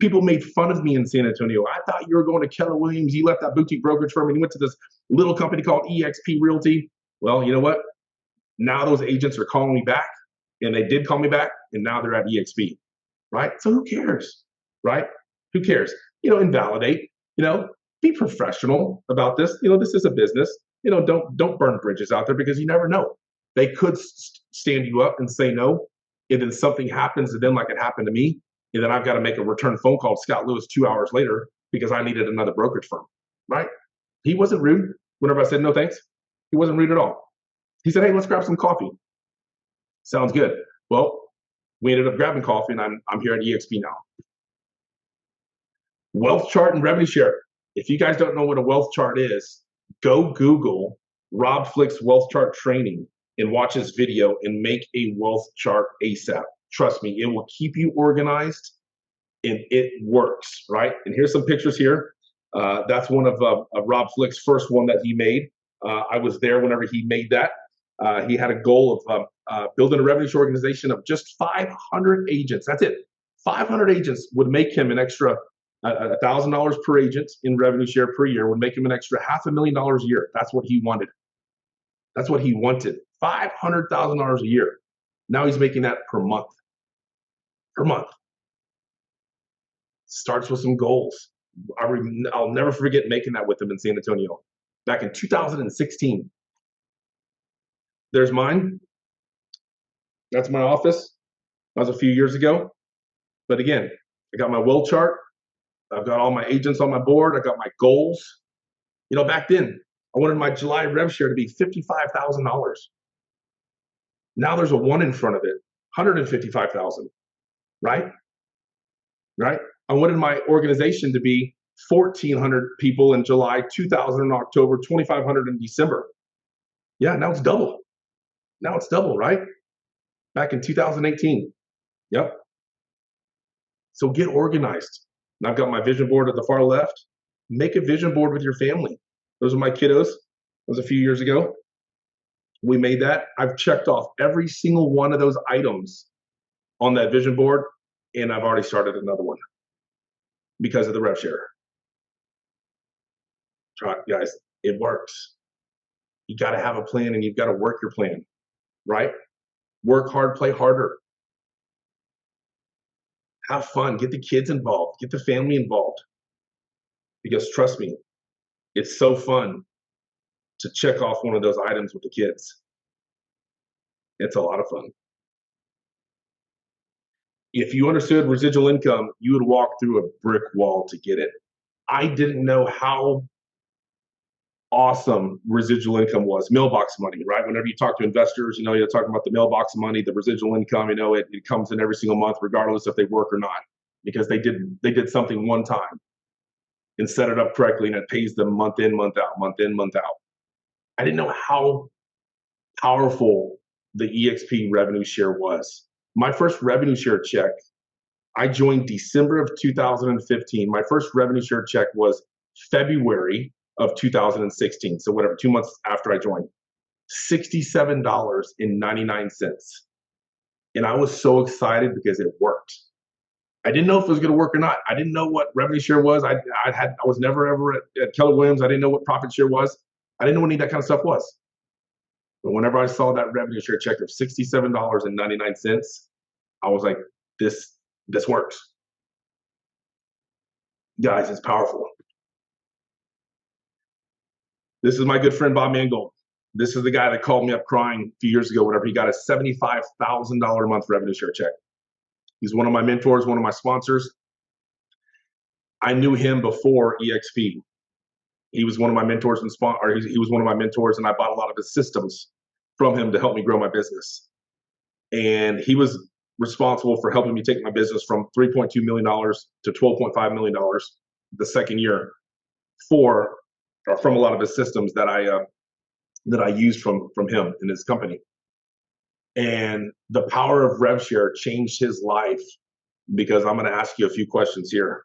People made fun of me in San Antonio. I thought you were going to Keller Williams. You left that boutique brokerage firm and you went to this little company called eXp Realty. Well, you know what? Now those agents are calling me back, and they did call me back, and now they're at eXp, right? So who cares, right? Who cares? Invalidate, be professional about this. This is a business. Don't burn bridges out there because you never know. They could stand you up and say no, and then something happens to them like it happened to me, and then I've got to make a return phone call to Scott Lewis 2 hours later because I needed another brokerage firm, right? He wasn't rude whenever I said no thanks. He wasn't rude at all. He said, hey, let's grab some coffee. Sounds good. Well, we ended up grabbing coffee, and I'm here at eXp now. Wealth chart and revenue share. If you guys don't know what a wealth chart is, go Google Rob Flick's wealth chart training and watch his video and make a wealth chart ASAP. Trust me, it will keep you organized, and it works, right? And here's some pictures here. That's one of Rob Flick's first one that he made. I was there whenever he made that. He had a goal of building a revenue share organization of just 500 agents. That's it. 500 agents would make him an extra $1,000 per agent in revenue share per year, would make him an extra $500,000 a year. That's what he wanted. That's what he wanted. $500,000 a year. Now he's making that per month. Per month. Starts with some goals. I'll never forget making that with him in San Antonio back in 2016. There's mine. That's my office. That was a few years ago. But again, I got my will chart. I've got all my agents on my board. I got my goals. Back then, I wanted my July rev share to be $55,000. Now there's a 1 in front of it, $155,000, right? Right? I wanted my organization to be 1,400 people in July, 2,000 in October, 2,500 in December. Yeah, now it's double. Now it's double, right? Back in 2018. Yep. So get organized. And I've got my vision board at the far left. Make a vision board with your family. Those are my kiddos. That was a few years ago. We made that. I've checked off every single one of those items on that vision board, and I've already started another one because of the rev share. Try it, guys. It works. You got to have a plan, and you've got to work your plan, right? Work hard, play harder. Have fun. Get the kids involved. Get the family involved. Because trust me, it's so fun to check off one of those items with the kids. It's a lot of fun. If you understood residual income, you would walk through a brick wall to get it. I didn't know how awesome residual income was. Mailbox money, right? Whenever you talk to investors, you're talking about the mailbox money, the residual income, it comes in every single month, regardless if they work or not, because they did something one time and set it up correctly, and it pays them month in, month out, month in, month out. I didn't know how powerful the eXp revenue share was. My first revenue share check, I joined December of 2015. My first revenue share check was February of 2016. So whatever, 2 months after I joined, $67.99. And I was so excited because it worked. I didn't know if it was going to work or not. I didn't know what revenue share was. I was never ever at Keller Williams. I didn't know what profit share was. I didn't know what any of that kind of stuff was. But whenever I saw that revenue share check of $67.99, I was like, this works. Guys, it's powerful. This is my good friend Bob Mangold. This is the guy that called me up crying a few years ago whenever he got a $75,000 a month revenue share check. He's one of my mentors, one of my sponsors. I knew him before eXp. He was one of my mentors and he was one of my mentors, and I bought a lot of his systems from him to help me grow my business. And he was responsible for helping me take my business from $3.2 million to $12.5 million the second year from a lot of his systems that I used from him and his company. And the power of RevShare changed his life, because I'm going to ask you a few questions here.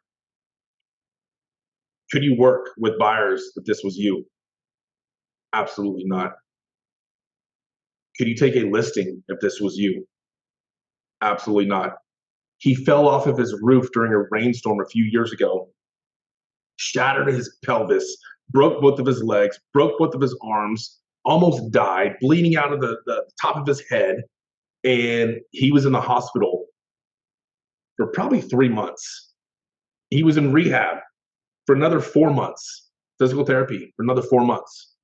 Could you work with buyers if this was you? Absolutely not. Could you take a listing if this was you? Absolutely not. He fell off of his roof during a rainstorm a few years ago, shattered his pelvis, broke both of his legs, broke both of his arms, almost died, bleeding out of the top of his head. And he was in the hospital for probably 3 months. He was in rehab for another 4 months, physical therapy for another 4 months.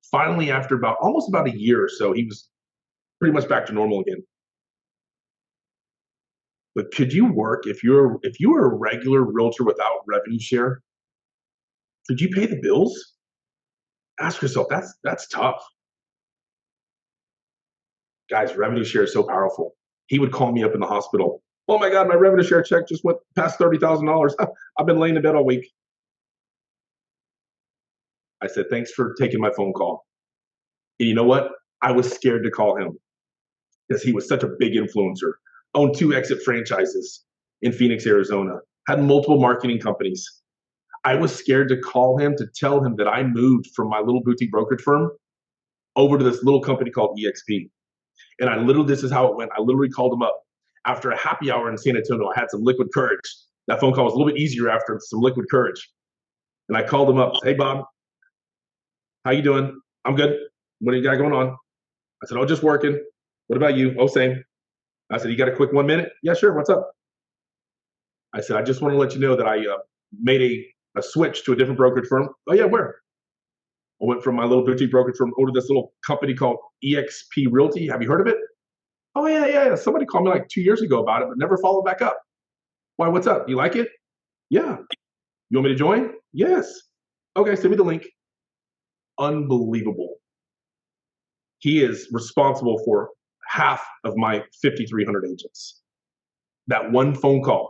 Finally, after almost about a year or so, he was pretty much back to normal again. But could you work if you were a regular realtor without revenue share? Could you pay the bills? Ask yourself, that's tough. Guys, revenue share is so powerful. He would call me up in the hospital. Oh my God, my revenue share check just went past $30,000. I've been laying in bed all week. I said, thanks for taking my phone call. And you know what? I was scared to call him because he was such a big influencer. Owned 2 exit franchises in Phoenix, Arizona. Had multiple marketing companies. I was scared to call him to tell him that I moved from my little boutique brokerage firm over to this little company called eXp. And this is how it went. I literally called him up after a happy hour in San Antonio. I had some liquid courage. That phone call was a little bit easier after some liquid courage. And I called him up. Hey, Bob, how you doing? I'm good. What do you got going on? I said, oh, just working. What about you? Oh, same. I said, you got a quick 1 minute? Yeah, sure. What's up? I said, I just want to let you know that I made a switch to a different brokerage firm. Oh, yeah, where? I went from my little boutique brokerage firm over to this little company called eXp Realty. Have you heard of it? Oh, yeah. Somebody called me like 2 years ago about it, but never followed back up. Why, what's up? You like it? Yeah. You want me to join? Yes. Okay, send me the link. Unbelievable. He is responsible for half of my 5,300 agents. That one phone call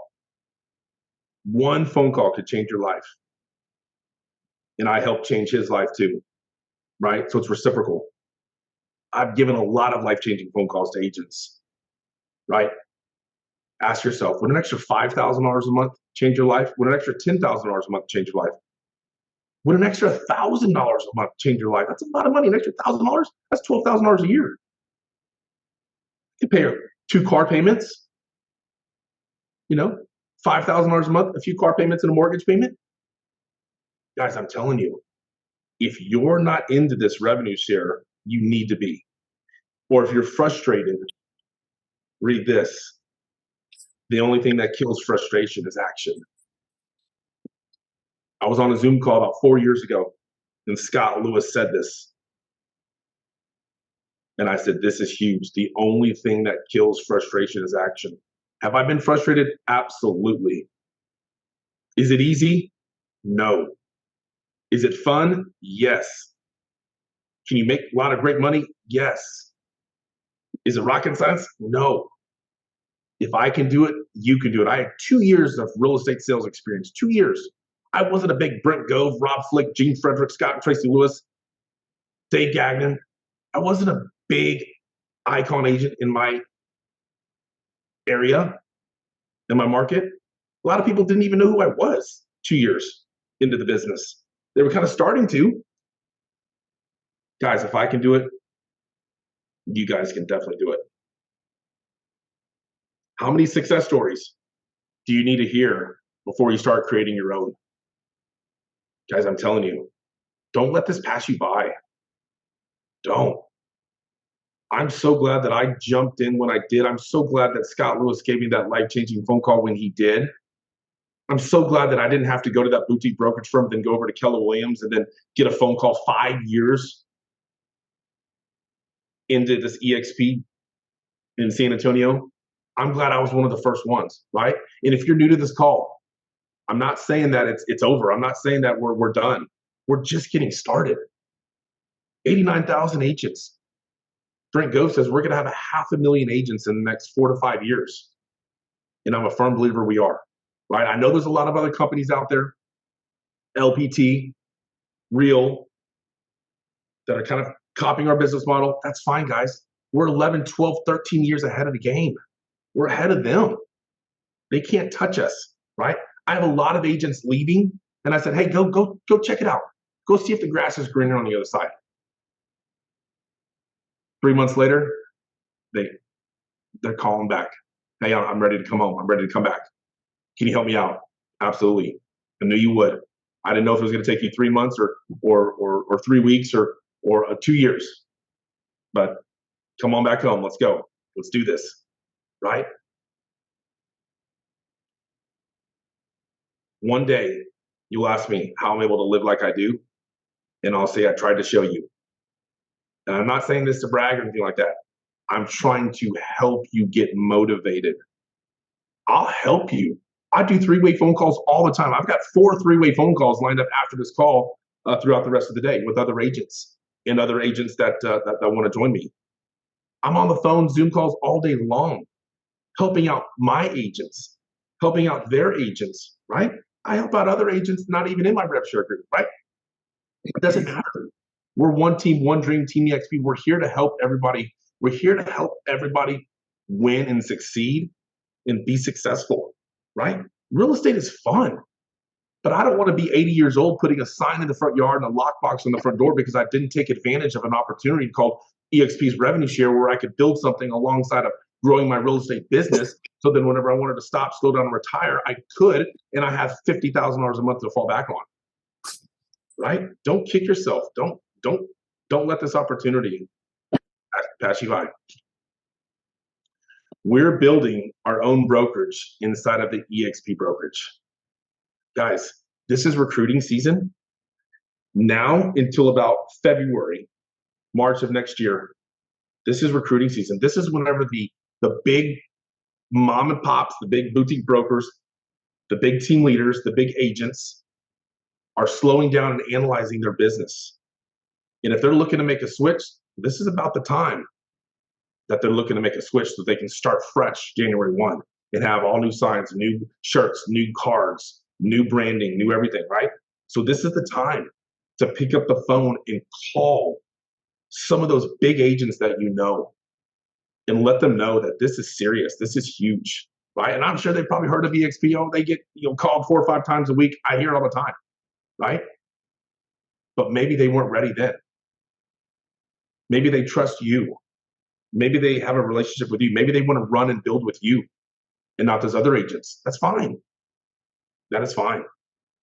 could change your life. And I helped change his life too, right? So it's reciprocal. I've given a lot of life-changing phone calls to agents, right? Ask yourself, would an extra $5,000 a month change your life? Would an extra $10,000 a month change your life? Would an extra $1,000 a month change your life? That's a lot of money. An extra $1,000, that's $12,000 a year. You pay 2 car payments, $5,000 a month, a few car payments and a mortgage payment. Guys, I'm telling you, if you're not into this revenue share, you need to be. Or if you're frustrated, read this. The only thing that kills frustration is action. I was on a Zoom call about 4 years ago, and Scott Lewis said this. And I said, this is huge. The only thing that kills frustration is action. Have I been frustrated? Absolutely. Is it easy? No. Is it fun? Yes. Can you make a lot of great money? Yes. Is it rocket science? No. If I can do it, you can do it. I had 2 years of real estate sales experience, 2 years. I wasn't a big Brent Gove, Rob Flick, Gene Frederick, Scott and Tracy Lewis, Dave Gagnon. I wasn't a big icon agent in my area, in my market. A lot of people didn't even know who I was 2 years into the business. They were kind of starting to. Guys, if I can do it, you guys can definitely do it. How many success stories do you need to hear before you start creating your own? Guys, I'm telling you, Don't let this pass you by. Don't. I'm so glad that I jumped in when I did. I'm so glad that Scott Lewis gave me that life-changing phone call when he did. I'm so glad that I didn't have to go to that boutique brokerage firm, then go over to Keller Williams and then get a phone call 5 years into this eXp in San Antonio. I'm glad I was one of the first ones, right? And if you're new to this call, I'm not saying that it's over. I'm not saying that we're done. We're just getting started. 89,000 agents. Brent Gove says we're going to have 500,000 agents in the next 4 to 5 years. And I'm a firm believer we are, right? I know there's a lot of other companies out there, LPT, Real, that are kind of copying our business model. That's fine, guys. We're 11, 12, 13 years ahead of the game. We're ahead of them. They can't touch us, right? I have a lot of agents leaving, and I said, hey, go check it out. Go see if the grass is greener on the other side. 3 months later, they're calling back. Hey, I'm ready to come home. I'm ready to come back. Can you help me out? Absolutely. I knew you would. I didn't know if it was going to take you 3 months or 3 weeks or 2 years. But come on back home. Let's go. Let's do this. Right? One day, you'll ask me how I'm able to live like I do, and I'll say I tried to show you. And I'm not saying this to brag or anything like that. I'm trying to help you get motivated. I'll help you. I do 3-way phone calls all the time. I've got 4 3-way phone calls lined up after this call throughout the rest of the day with other agents and other agents that want to join me. I'm on the phone, Zoom calls all day long, helping out my agents, helping out their agents, right? I help out other agents not even in my rev share group, right? It doesn't matter. We're one team, one dream, Team eXp. We're here to help everybody. We're here to help everybody win and succeed and be successful, right? Real estate is fun, but I don't want to be 80 years old putting a sign in the front yard and a lockbox on the front door because I didn't take advantage of an opportunity called eXp's revenue share where I could build something alongside of growing my real estate business. So then whenever I wanted to stop, slow down, and retire, I could, and I have $50,000 a month to fall back on, right? Don't kick yourself. Don't let this opportunity pass you by. We're building our own brokerage inside of the eXp brokerage. Guys, this is recruiting season. Now until about February, March of next year, this is recruiting season. This is whenever the big mom and pops, the big boutique brokers, the big team leaders, the big agents are slowing down and analyzing their business. And if they're looking to make a switch, this is about the time that they're looking to make a switch so they can start fresh January 1 and have all new signs, new shirts, new cards, new branding, new everything, right? So this is the time to pick up the phone and call some of those big agents that you know and let them know that this is serious, this is huge, right? And I'm sure they've probably heard of eXp. Oh, they get called 4 or 5 times a week. I hear it all the time, right? But maybe they weren't ready then. Maybe they trust you. Maybe they have a relationship with you. Maybe they want to run and build with you and not those other agents. That's fine. That is fine.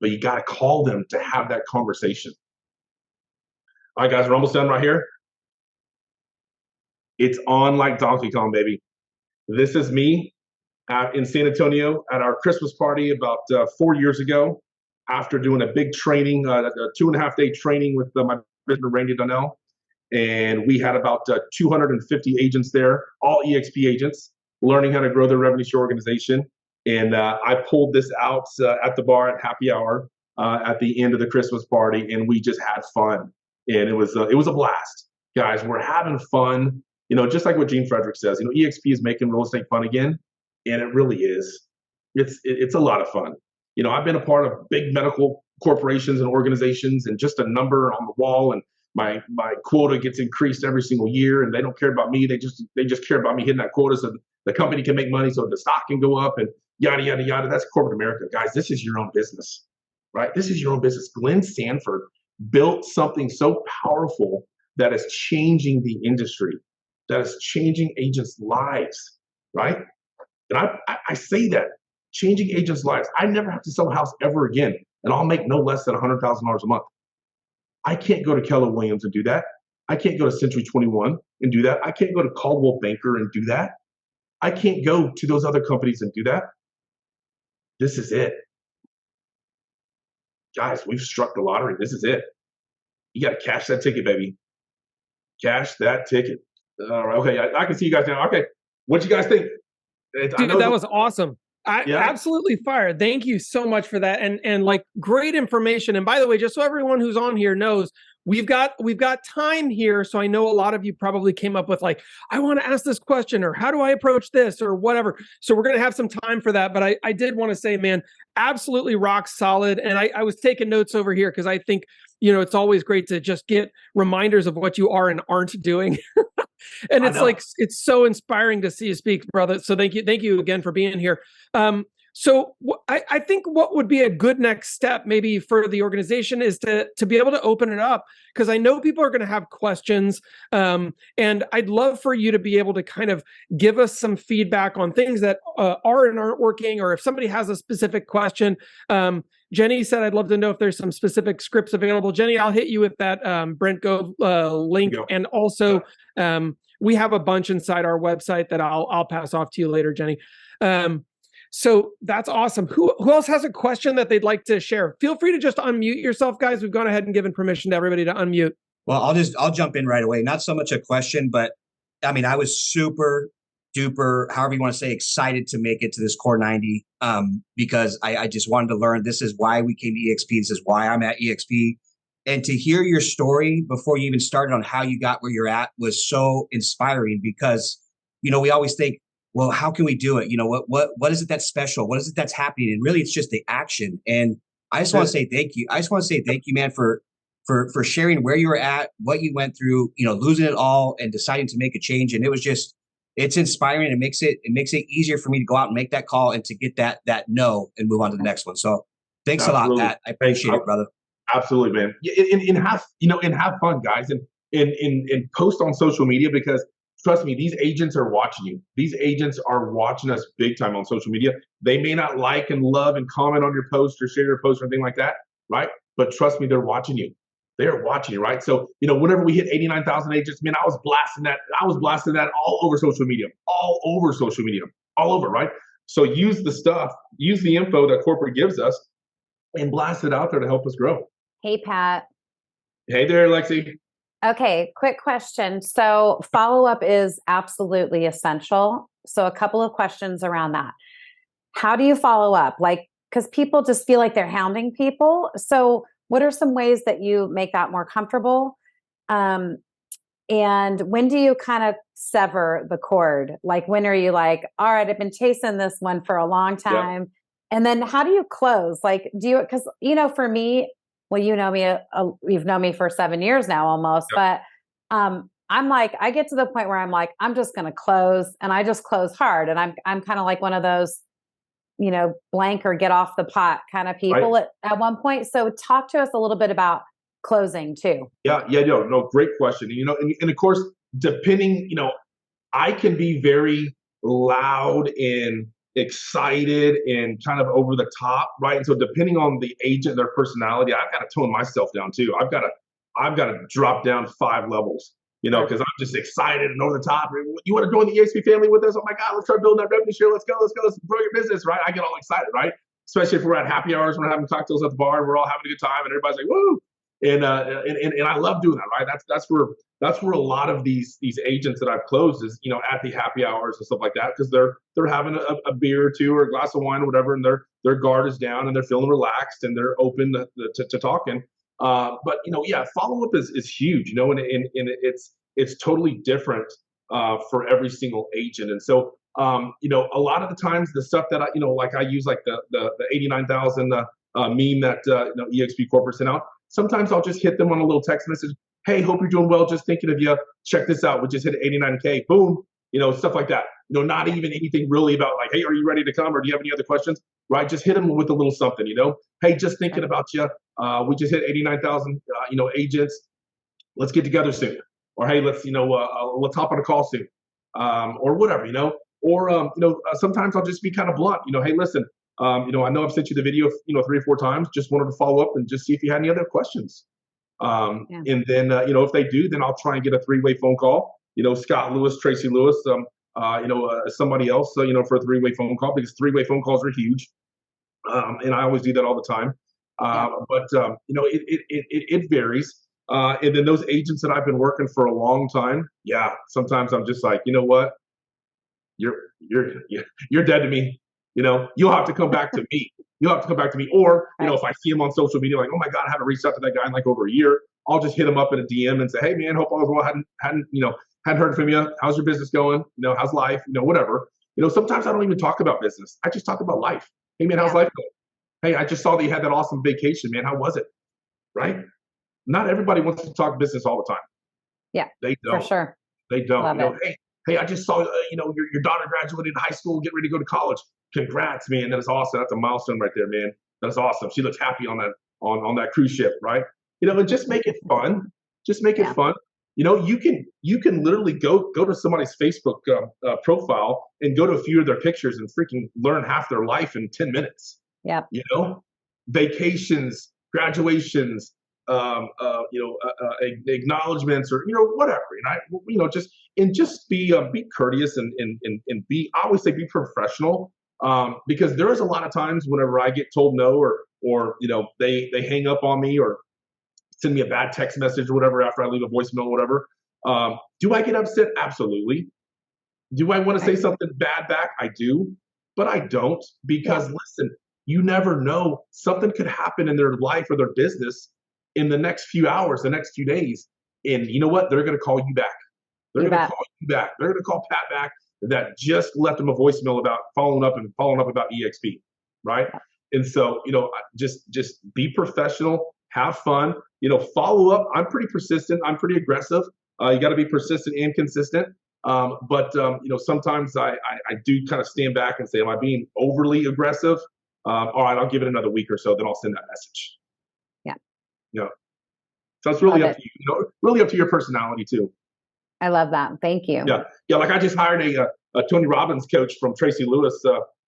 But you got to call them to have that conversation. All right, guys, we're almost done right here. It's on like Donkey Kong, baby. This is me in San Antonio at our Christmas party about 4 years ago after doing a big training, a 2.5-day training with my business, Randy Donnell. And we had about 250 agents there, all eXp agents, learning how to grow their revenue share organization. And I pulled this out at the bar at happy hour at the end of the Christmas party, and we just had fun. And it was a blast, guys. We're having fun. Just like what Gene Frederick says. eXp is making real estate fun again, and it really is. It's a lot of fun. I've been a part of big medical corporations and organizations, and just a number on the wall, and my quota gets increased every single year, and they don't care about me. They just care about me hitting that quota so the company can make money, so the stock can go up, and yada yada yada. That's corporate America, guys. This is your own business, right? This is your own business. Glenn Sanford built something so powerful that is changing the industry, that is changing agents' lives, right? And I say that, changing agents' lives. I never have to sell a house ever again, and I'll make no less than $100,000 a month. I can't go to Keller Williams and do that. I can't go to Century 21 and do that. I can't go to Caldwell Banker and do that. I can't go to those other companies and do that. This is it. Guys, we've struck the lottery. This is it. You got to cash that ticket, baby. Cash that ticket. All right. Okay. I can see you guys now. Okay. What you guys think? Dude, that was awesome. Absolutely fire. Thank you so much for that. And like great information. And by the way, just so everyone who's on here knows, we've got time here. So I know a lot of you probably came up with like, I want to ask this question, or how do I approach this, or whatever. So we're going to have some time for that. But I did want to say, man, absolutely rock solid. And I was taking notes over here because I think, it's always great to just get reminders of what you are and aren't doing. And it's like, it's so inspiring to see you speak, brother. So thank you again for being here. So I think what would be a good next step maybe for the organization is to be able to open it up, because I know people are going to have questions. And I'd love for you to be able to kind of give us some feedback on things that are and aren't working, or if somebody has a specific question. Jenny said, I'd love to know if there's some specific scripts available. Jenny, I'll hit you with that Brent Gove link. And also, we have a bunch inside our website that I'll pass off to you later, Jenny. So that's awesome. Who else has a question that they'd like to share? Feel free to just unmute yourself, guys. We've gone ahead and given permission to everybody to unmute. Well, I'll jump in right away. Not so much a question, but I mean, I was super duper, however you want to say, excited to make it to this Core 90 because I just wanted to learn. This is why we came to eXp. This is why I'm at eXp. And to hear your story before you even started on how you got where you're at was so inspiring, because, we always think, well, how can we do it? What is it that's special? What is it that's happening? And really, it's just the action. And I just want to say thank you. I just want to say thank you, man, for sharing where you were at, what you went through, losing it all and deciding to make a change. And it's inspiring. It makes it easier for me to go out and make that call and to get that no and move on to the next one. So thanks a lot, Pat. I appreciate it, brother. Absolutely, man. And have fun, guys, and post on social media, because trust me, these agents are watching you. These agents are watching us big time on social media. They may not like and love and comment on your post or share your post or anything like that, right? But trust me, they're watching you. They are watching you, right? So, whenever we hit 89,000 agents, man, I was blasting that all over social media, all over, right? So use the info that corporate gives us and blast it out there to help us grow. Hey, Pat. Hey there, Lexi. Okay, quick question. So follow-up is absolutely essential. So a couple of questions around that. How do you follow up? Because people just feel like they're hounding people. So what are some ways that you make that more comfortable? And when do you kind of sever the cord? When are you like, all right, I've been chasing this one for a long time. Yep. And then how do you close? Because, for me, well, you've known me for 7 years now almost, yep. But I'm like, I get to the point where I'm like, I'm just going to close, and I just close hard. And I'm kind of like one of those, blank or get off the pot kind of people at one point. So talk to us a little bit about closing too. No, great question. And of course, depending, I can be very loud and excited and kind of over the top, right? And so depending on the agent, their personality, I've got to tone myself down too. I've got to drop down 5 levels, because I'm just excited and over the top. You want to join the eXp family with us? Oh my God, let's start building that revenue share. Let's go, let's grow your business, right? I get all excited, right? Especially if we're at happy hours, we're having cocktails at the bar, and we're all having a good time, and everybody's like, woo! And I love doing that, right? That's where a lot of these agents that I've closed is, at the happy hours and stuff like that, because they're having a beer or two or a glass of wine or whatever, and their guard is down and they're feeling relaxed and they're open to talking. But follow up is huge, and it's totally different for every single agent. And so a lot of the times the stuff that I use, like the 89,000 meme that eXp Corporate sent out. Sometimes I'll just hit them on a little text message. Hey, hope you're doing well. Just thinking of you. Check this out. We just hit 89K. Boom. Stuff like that. Not even anything really about like, hey, are you ready to come? Or do you have any other questions? Right. Just hit them with a little something, Hey, just thinking about you. We just hit 89,000, agents. Let's get together soon. Or, hey, let's hop on a call soon. Or whatever, Or, sometimes I'll just be kind of blunt. Hey, listen, I know I've sent you the video, 3 or 4 times. Just wanted to follow up and just see if you had any other questions. And then, if they do, then I'll try and get a 3-way phone call. Scott Lewis, Tracy Lewis, somebody else, for a 3-way phone call, because 3-way phone calls are huge. And I always do that all the time. But it varies. And then those agents that I've been working for a long time, sometimes I'm just like, you know what? You're dead to me. You'll have to come back to me. You'll have to come back to me. Or, if I see him on social media, like, oh my God, I haven't reached out to that guy in like over a year, I'll just hit him up in a DM and say, hey man, hope all is well. Hadn't heard from you. How's your business going? How's life? Whatever. Sometimes I don't even talk about business. I just talk about life. Hey man, how's life going? Hey, I just saw that you had that awesome vacation, man. How was it? Right? Not everybody wants to talk business all the time. Yeah, they don't. For sure. They don't. Hey, I just saw, your daughter graduated high school, getting ready to go to college. Congrats, man. That is awesome. That's a milestone right there, man. That's awesome. She looks happy on that cruise ship, right? And just make it fun. Just make it fun. You can literally go to somebody's Facebook profile and go to a few of their pictures and freaking learn half their life in 10 minutes. Yeah. Vacations, graduations, acknowledgments, or whatever. Just be courteous and I always say be professional, because there is a lot of times whenever I get told no, or they hang up on me or send me a bad text message or whatever after I leave a voicemail or whatever. Do I get upset? Absolutely. Do I want to say something bad back? I do, but I don't, because listen, you never know, something could happen in their life or their business in the next few hours, the next few days. And you know what? They're going to call you back. They're going to call you back. They're going to call Pat back that just left them a voicemail about following up about eXp, right? And so, just be professional, have fun, follow up. I'm pretty persistent. I'm pretty aggressive. You got to be persistent and consistent. But sometimes I do kind of stand back and say, am I being overly aggressive? All right, I'll give it another week or so, then I'll send that message. Yeah. So it's really up to you, really up to your personality too. I love that. Thank you. Yeah. Like I just hired a Tony Robbins coach from Tracy Lewis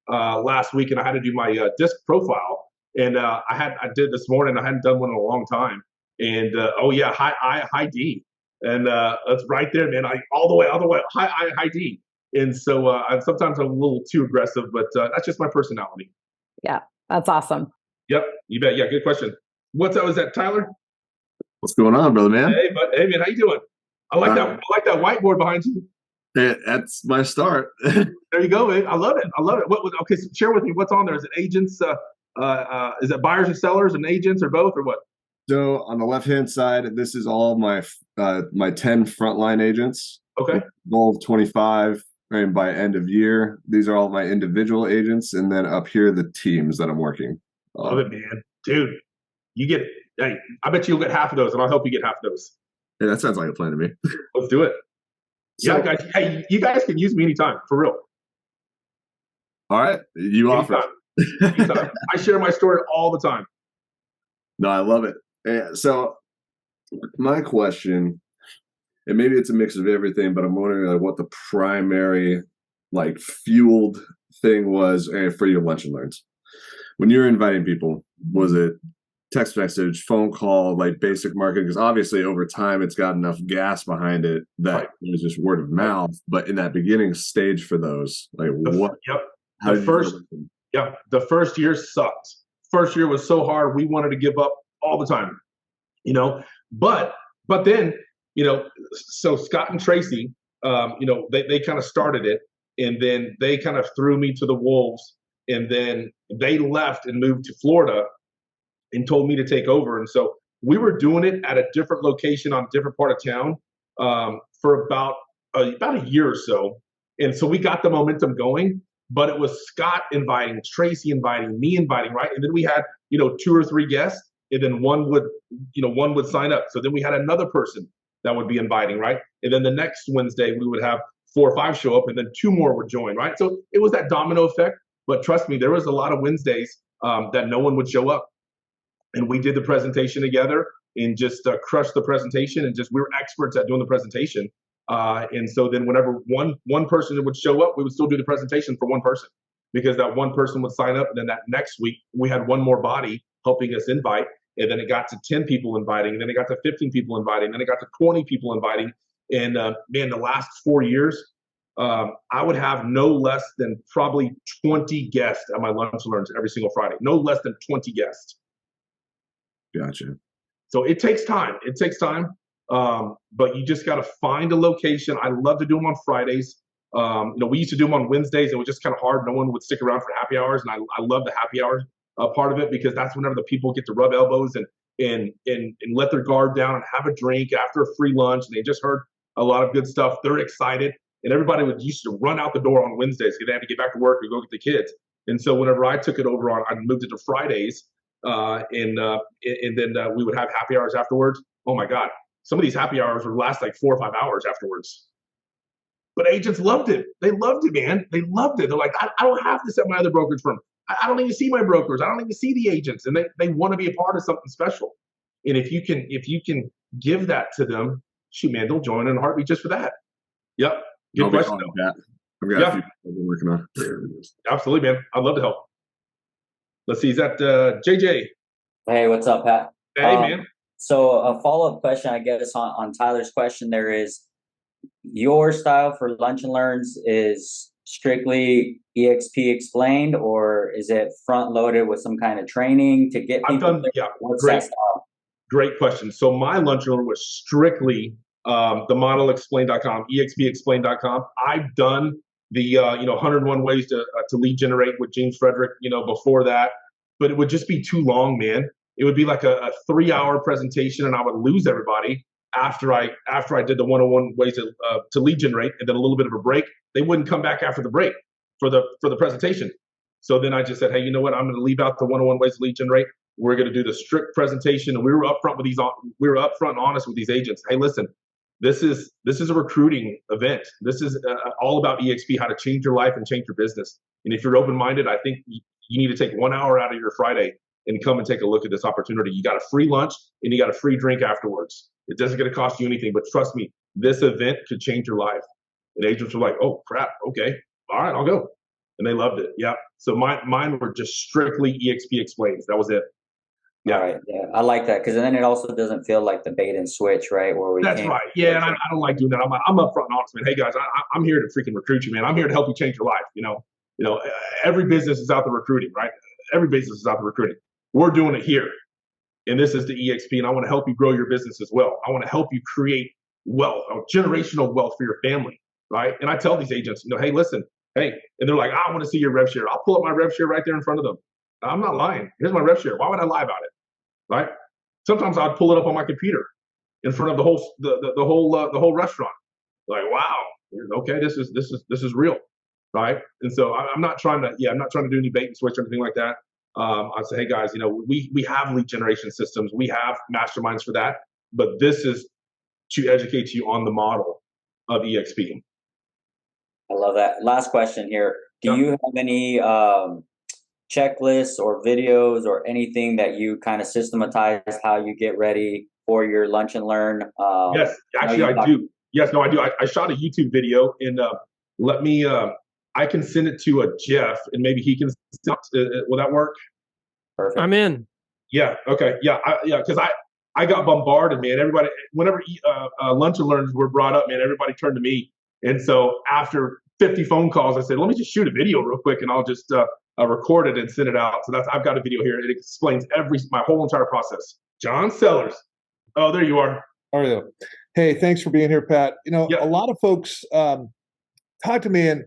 last week, and I had to do my disc profile, and I did this morning. I hadn't done one in a long time, and high D, and it's right there, man. All the way, high D, and so sometimes I'm a little too aggressive, but that's just my personality. Yeah, that's awesome. Yep, you bet. Yeah, good question. What's up? Is that Tyler? What's going on, brother, man? Hey, man, how you doing? I like that whiteboard behind you. That's my start. There you go, man. I love it. Okay, so share with me what's on there. Is it agents? Is it buyers and sellers and agents, or both, or what? So on the left-hand side, this is all my 10 frontline agents. Okay. Goal of 25, and by end of year. These are all my individual agents, and then up here the teams that I'm working. Love it, man. Dude, I bet you'll get half of those, and I'll help you get half of those. Hey, that sounds like a plan to me. Let's do it. Yeah, guys. Hey, you guys can use me anytime, for real. All right, you offer. Anytime. I share my story all the time. No, I love it. So my question, and maybe it's a mix of everything, but I'm wondering what the primary fueled thing was for your lunch and learns. When you're inviting people, was it text message, phone call, basic marketing? Because obviously over time it's got enough gas behind it that it was just word of mouth. But in that beginning stage for those, what? Yep. The first year sucked. First year was so hard. We wanted to give up all the time, But then, so Scott and Tracy, they kind of started it, and then they kind of threw me to the wolves, and then they left and moved to Florida and told me to take over. And so we were doing it at a different location on a different part of town for about a year or so. And so we got the momentum going, but it was Scott inviting, Tracy inviting, me inviting, right? And then we had, 2 or 3 guests, and then one would sign up. So then we had another person that would be inviting, right? And then the next Wednesday we would have 4 or 5 show up, and then 2 more would join, right? So it was that domino effect. But trust me, there was a lot of Wednesdays that no one would show up. And we did the presentation together and just crushed the presentation, and we were experts at doing the presentation. And so then whenever one person would show up, we would still do the presentation for one person, because that one person would sign up. And then that next week we had one more body helping us invite. And then it got to 10 people inviting, and then it got to 15 people inviting, and then it got to 20 people inviting. And man, the last 4 years, I would have no less than probably 20 guests at my lunch and learns every single Friday. No less than 20 guests. Gotcha. So it takes time. It takes time. But you just got to find a location. I love to do them on Fridays. We used to do them on Wednesdays. It was just kind of hard. No one would stick around for happy hours. And I love the happy hours part of it, because that's whenever the people get to rub elbows and let their guard down and have a drink after a free lunch. And they just heard a lot of good stuff. They're excited. And everybody used to run out the door on Wednesdays because they had to get back to work or go get the kids. And so whenever I took it over I moved it to Fridays. And then we would have happy hours afterwards. Oh my God. Some of these happy hours would last like 4 or 5 hours afterwards. But agents loved it. They loved it, man. They loved it. They're like, I don't have this at my other brokerage firm. I don't even see my brokers. I don't even see the agents. And they want to be a part of something special. And if you can give that to them, shoot, man, they'll join in a heartbeat just for that. Yep. Good question. I've got a few I've been working on. Absolutely, man. I'd love to help. Let's see. Is that JJ? Hey, what's up, Pat? Hey, man. So a follow-up question, I guess, on Tyler's question there is, your style for lunch and learns is strictly eXp explained, or is it front-loaded with some kind of training to get people? What's that style? Great question. So my lunch and learn was strictly the modelexplain.com, expexplain.com. I've done the 101 ways to lead generate with James Frederick, before that, but it would just be too long, man. It would be like a 3-hour presentation, and I would lose everybody after I did the 101 ways to lead generate, and then a little bit of a break. They wouldn't come back after the break for the presentation. So then I just said, hey, you know what? I'm going to leave out the 101 ways to lead generate. We're going to do the strict presentation, and we were upfront and honest with these agents. Hey, listen, this is a recruiting event. This is all about eXp, how to change your life and change your business. And if you're open-minded, I think you need to take 1 hour out of your Friday and come and take a look at this opportunity. You got a free lunch and you got a free drink afterwards. It doesn't going to cost you anything, but trust me, this event could change your life. And agents were like, oh crap, okay, all right, I'll go. And they loved it. Yeah. So mine were just strictly eXp explains. That was it. Yeah. All right. Yeah, I like that, because then it also doesn't feel like the bait and switch, right? That's right. Yeah, and I don't like doing that. I'm upfront and honest, man. Hey guys, I'm here to freaking recruit you, man. I'm here to help you change your life. Every business is out there recruiting, right? Every business is out there recruiting. We're doing it here, and this is the eXp, and I want to help you grow your business as well. I want to help you create wealth, generational wealth for your family, right? And I tell these agents, hey, listen, hey, and they're like, I want to see your rev share. I'll pull up my rev share right there in front of them. I'm not lying. Here's my rev share. Why would I lie about it, right? Sometimes I'd pull it up on my computer in front of the whole restaurant. Like, wow, okay, this is real, right? And so I'm not trying to do any bait and switch or anything like that. I say, hey guys, we have lead generation systems, we have masterminds for that, but this is to educate you on the model of eXp. I love that. Last question here. Do you have any checklists or videos or anything that you kind of systematize how you get ready for your lunch and learn? Yes, actually I do. Yes, no, I do. I shot a YouTube video, and I can send it to Jeff, and maybe he can. Will that work? Perfect. I'm in. Yeah. Okay. Yeah. Because I got bombarded, man. Everybody, whenever lunch and learns were brought up, man, everybody turned to me. And so after 50 phone calls, I said, let me just shoot a video real quick, and I'll just record it and send it out. So I've got a video here. It explains my whole entire process. John Sellers. Oh, there you are. How are you? Hey, thanks for being here, Pat. A lot of folks talk to me, and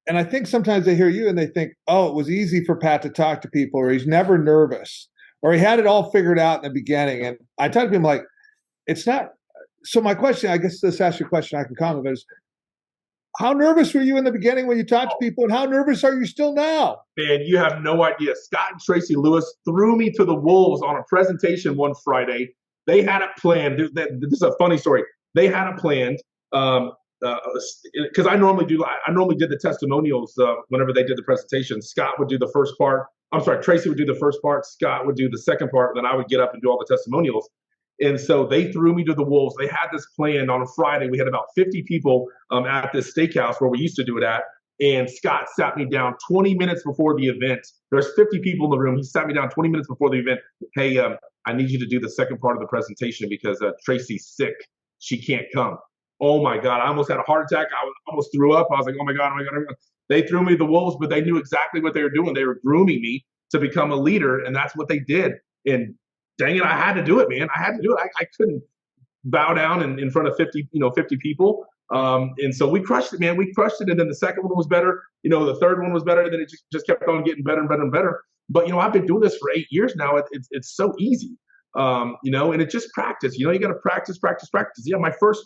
I think sometimes they hear you and they think, oh, it was easy for Pat to talk to people, or he's never nervous, or he had it all figured out in the beginning. And I talk to him like, it's not. So my question, I guess this ask you a question I can comment is, how nervous were you in the beginning when you talked to people, and how nervous are you still now? Man, you have no idea. Scott and Tracy Lewis threw me to the wolves on a presentation one Friday. They had it planned. This is a funny story. They had it planned. Because I normally did the testimonials whenever they did the presentation. Scott would do the first part. I'm sorry, Tracy would do the first part. Scott would do the second part. Then I would get up and do all the testimonials. And so they threw me to the wolves. They had this planned on a Friday. We had about 50 people at this steakhouse where we used to do it at. And Scott sat me down 20 minutes before the event. There's 50 people in the room. He sat me down 20 minutes before the event. Hey, I need you to do the second part of the presentation because Tracy's sick. She can't come. Oh my God, I almost had a heart attack. I almost threw up. I was like, oh my God, oh my God, oh my God. They threw me the wolves, but they knew exactly what they were doing. They were grooming me to become a leader, and that's what they did. And dang it, I had to do it, man. I had to do it. I couldn't bow down in front of 50 people. And so we crushed it, man. We crushed it. And then the second one was better. The third one was better. And then it just kept on getting better and better and better. But, I've been doing this for 8 years now. It's so easy, and it's just practice. You got to practice. Yeah, my first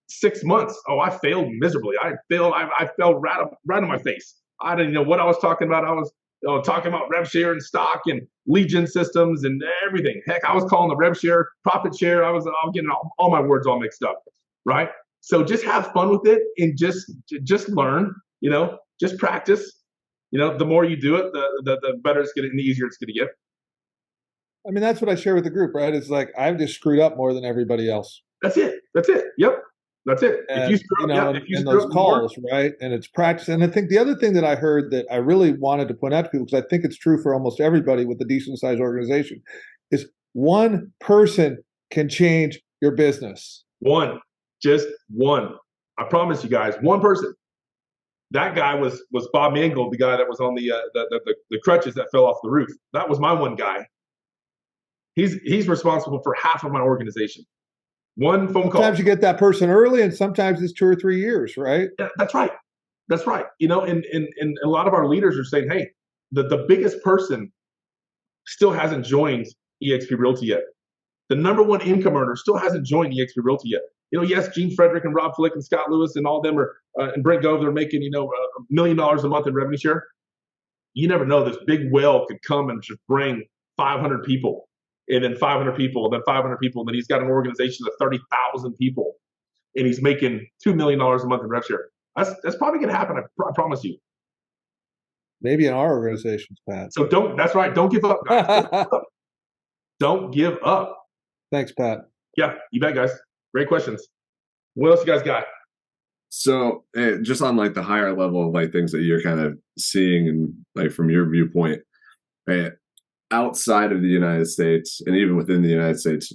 6 months, I failed miserably. I fell right on my face. I didn't know what I was talking about. I was talking about rev share and stock and lead gen systems and everything. Heck, I was calling the rev share, profit share. I was getting all my words all mixed up, right? So just have fun with it and just learn, just practice. The more you do it, the better it's going to, and the easier it's going to get. I mean, that's what I share with the group, right? It's like, I've just screwed up more than everybody else. That's it. Yep. That's it. And, if you screw up, and those calls, right? And it's practice. And I think the other thing that I heard that I really wanted to point out to people, because I think it's true for almost everybody with a decent sized organization, is one person can change your business. Just one. I promise you guys, one person. That guy was Bob Mangold, the guy that was on the crutches that fell off the roof. That was my one guy. He's responsible for half of my organization. One phone call. Sometimes you get that person early, and sometimes it's 2 or 3 years, right? Yeah, that's right. And a lot of our leaders are saying, hey, the biggest person still hasn't joined eXp Realty yet. The number one income earner still hasn't joined eXp Realty yet. Yes, Gene Frederick and Rob Flick and Scott Lewis and all of them are, and Brent Gove, they're making, $1 million a month in revenue share. You never know. This big whale could come and just bring 500 people. And then 500 people, and then 500 people, and then he's got an organization of 30,000 people, and he's making $2 million a month in rev share. That's probably going to happen. I promise you. Maybe in our organizations, Pat. So that's right. Don't give up, guys. Don't give up. Thanks, Pat. Yeah, you bet, guys. Great questions. What else you guys got? So just on like the higher level of like things that you're kind of seeing and like from your viewpoint, outside of the United States and even within the United States,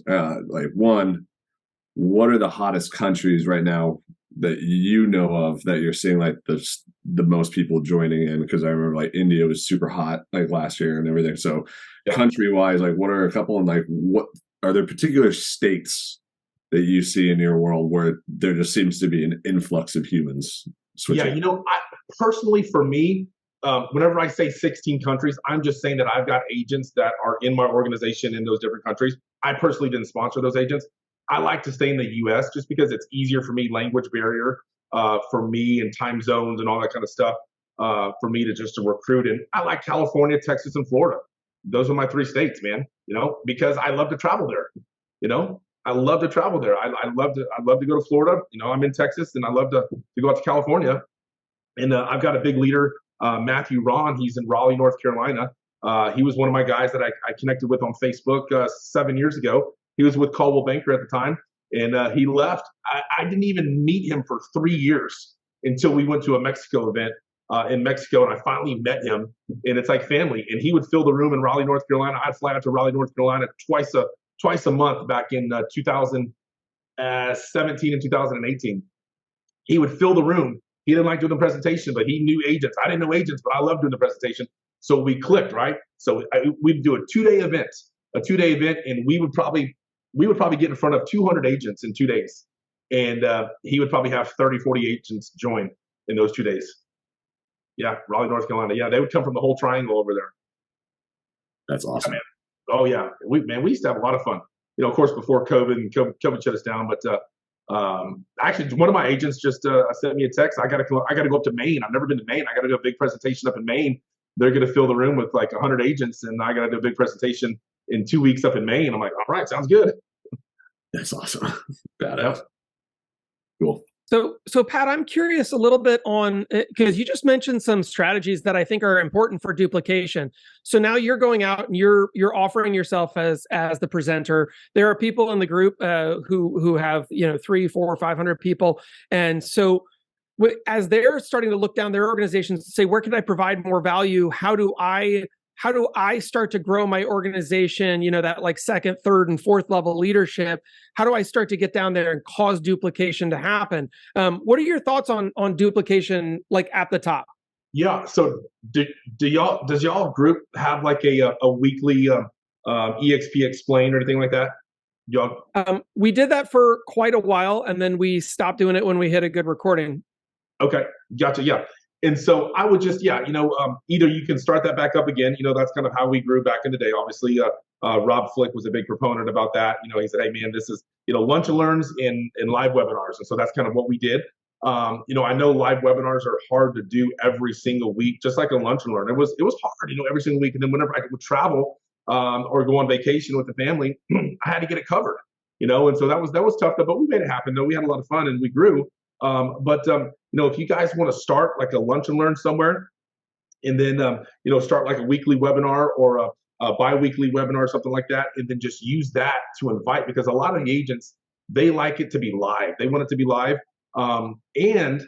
what are the hottest countries right now that you know of that you're seeing like the most people joining in? Because I remember like India was super hot like last year and everything. So country wise, like what are a couple, and like what are there particular states that you see in your world where there just seems to be an influx of humans switching? Yeah, personally for me, whenever I say 16 countries, I'm just saying that I've got agents that are in my organization in those different countries. I personally didn't sponsor those agents. I like to stay in the U.S. just because it's easier for me, language barrier for me, and time zones and all that kind of stuff for me to recruit. And I like California, Texas, and Florida. Those are my 3 states, man. Because I love to travel there. I love to travel there. I love to go to Florida. I'm in Texas, and I love to go out to California. And I've got a big leader. Matthew Ron, he's in Raleigh, North Carolina. He was one of my guys that I connected with on Facebook 7 years ago. He was with Caldwell Banker at the time, and he left. I didn't even meet him for 3 years until we went to a Mexico event in Mexico, and I finally met him, and it's like family. And he would fill the room in Raleigh, North Carolina. I'd fly out to Raleigh, North Carolina twice a month back in 2017 and 2018. He would fill the room. He didn't like doing the presentation, but he knew agents. I didn't know agents, but I loved doing the presentation. So we clicked, right? So we'd do a 2-day event, and we would probably get in front of 200 agents in 2 days. And he would probably have 30, 40 agents join in those 2 days. Yeah, Raleigh, North Carolina. Yeah, they would come from the whole triangle over there. That's awesome. Yeah, man. Oh yeah, we used to have a lot of fun. Of course, before COVID, and COVID shut us down. But actually, one of my agents just sent me a text. I got to go up to Maine. I've never been to Maine. I got to do a big presentation up in Maine. They're going to fill the room with like 100 agents, and I got to do a big presentation in 2 weeks up in Maine. I'm like, all right, sounds good. That's awesome. Badass. Cool. So Pat, I'm curious a little bit on, because you just mentioned some strategies that I think are important for duplication. So now you're going out and you're offering yourself as the presenter. There are people in the group who have 300, 400, 500 people, and so as they're starting to look down their organizations and say, where can I provide more value? How do I start to grow my organization? That like second, third, and fourth level leadership. How do I start to get down there and cause duplication to happen? What are your thoughts on duplication, like at the top? Yeah. So does y'all group have like a weekly eXp Explained or anything like that? Y'all? We did that for quite a while, and then we stopped doing it when we hit a good recording. Okay, gotcha. Yeah. And so I would just, either you can start that back up again. That's kind of how we grew back in the day. Obviously, Rob Flick was a big proponent about that. He said, hey, man, this is, lunch and learns in live webinars. And so that's kind of what we did. I know live webinars are hard to do every single week, just like a lunch and learn. It was hard, every single week. And then whenever I would travel or go on vacation with the family, I had to get it covered, and so that was tough, but we made it happen. Though we had a lot of fun and we grew. If you guys want to start like a lunch and learn somewhere, and then start like a weekly webinar or a bi-weekly webinar or something like that, and then just use that to invite, because a lot of the agents, they like it to be live. They want it to be live. And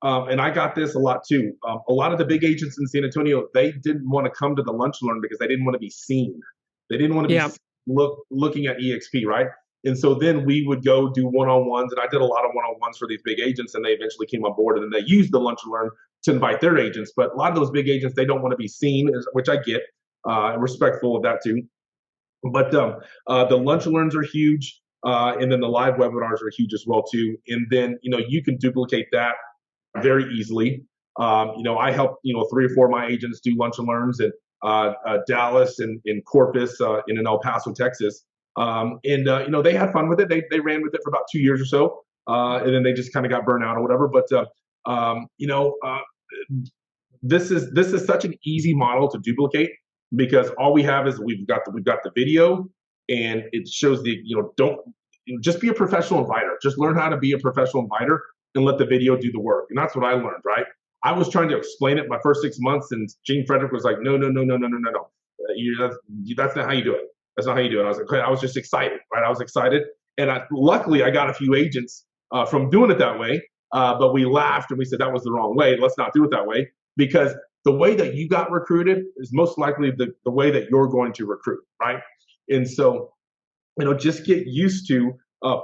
I got this a lot too. A lot of the big agents in San Antonio, they didn't want to come to the lunch and learn because they didn't want to be seen. They didn't want to be looking at eXp, right? And so then we would go do one-on-ones, and I did a lot of one-on-ones for these big agents, and they eventually came on board, and then they used the lunch and learn to invite their agents. But a lot of those big agents, they don't want to be seen, which I get, respectful of that too. But the lunch and learns are huge, and then the live webinars are huge as well too. And then you can duplicate that very easily. I helped 3 or 4 of my agents do lunch and learns in Dallas and in Corpus and in El Paso, Texas. They had fun with it. They ran with it for about 2 years or so, and then they just kind of got burnt out or whatever. But this is such an easy model to duplicate, because all we have is we've got the video, and it shows don't just be a professional inviter. Just learn how to be a professional inviter and let the video do the work. And that's what I learned, right? I was trying to explain it my first 6 months, and Gene Frederick was like, no. That's not how you do it. That's not how you do it. I was like, I was just excited, right? I was excited. And luckily I got a few agents from doing it that way. But we laughed and we said, that was the wrong way. Let's not do it that way, because the way that you got recruited is most likely the way that you're going to recruit, right? And so, just get used to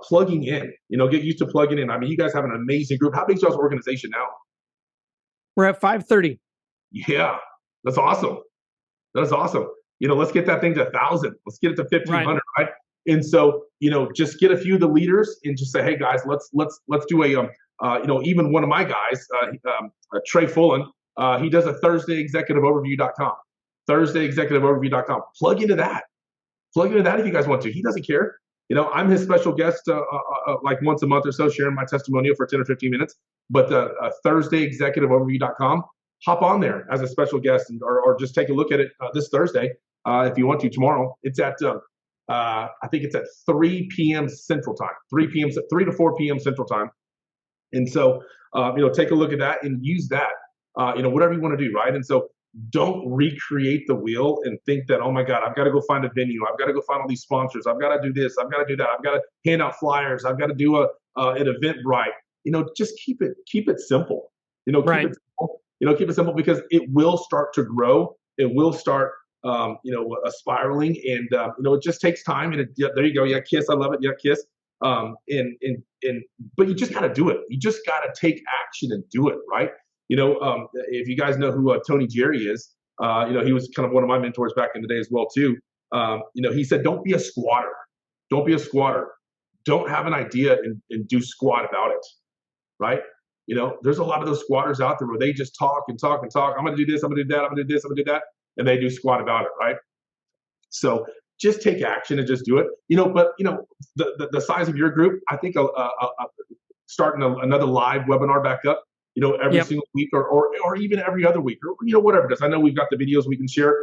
plugging in, get used to plugging in. I mean, you guys have an amazing group. How big is y'all's organization now? We're at 530. Yeah, that's awesome. That's awesome. Let's get that thing to 1,000. Let's get it to 1,500, right? And so, just get a few of the leaders and just say, hey guys, let's do a, even one of my guys, Trey Fullen, he does a ThursdayExecutiveOverview.com, ThursdayExecutiveOverview.com. Plug into that if you guys want to. He doesn't care. I'm his special guest, like once a month or so, sharing my testimonial for 10 or 15 minutes. But ThursdayExecutiveOverview.com, hop on there as a special guest, or just take a look at it this Thursday if you want to. Tomorrow, it's at I think it's at 3 p.m. Central Time, 3 to 4 p.m. Central Time. And so take a look at that and use that, whatever you want to do, right? And so don't recreate the wheel and think that, oh my God, I've got to go find a venue, I've got to go find all these sponsors, I've got to do this, I've got to do that, I've got to hand out flyers, I've got to do an Eventbrite. Just keep it simple. Right. Keep it simple, because it will start to grow. It will start, spiraling, and it just takes time. And there you go. Yeah, KISS. I love it. Yeah, KISS. But you just got to do it. You just got to take action and do it, right? If you guys know who Tony Jerry is, he was kind of one of my mentors back in the day as well too. He said, don't be a squatter. Don't be a squatter. Don't have an idea and do squat about it, right? There's a lot of those squatters out there where they just talk and talk and talk. I'm going to do this. I'm going to do that. I'm going to do this. I'm going to do that. And they do squat about it, right? So just take action and just do it. But the size of your group, I think starting another live webinar back up, every single week or even every other week, or whatever it is. I know we've got the videos we can share.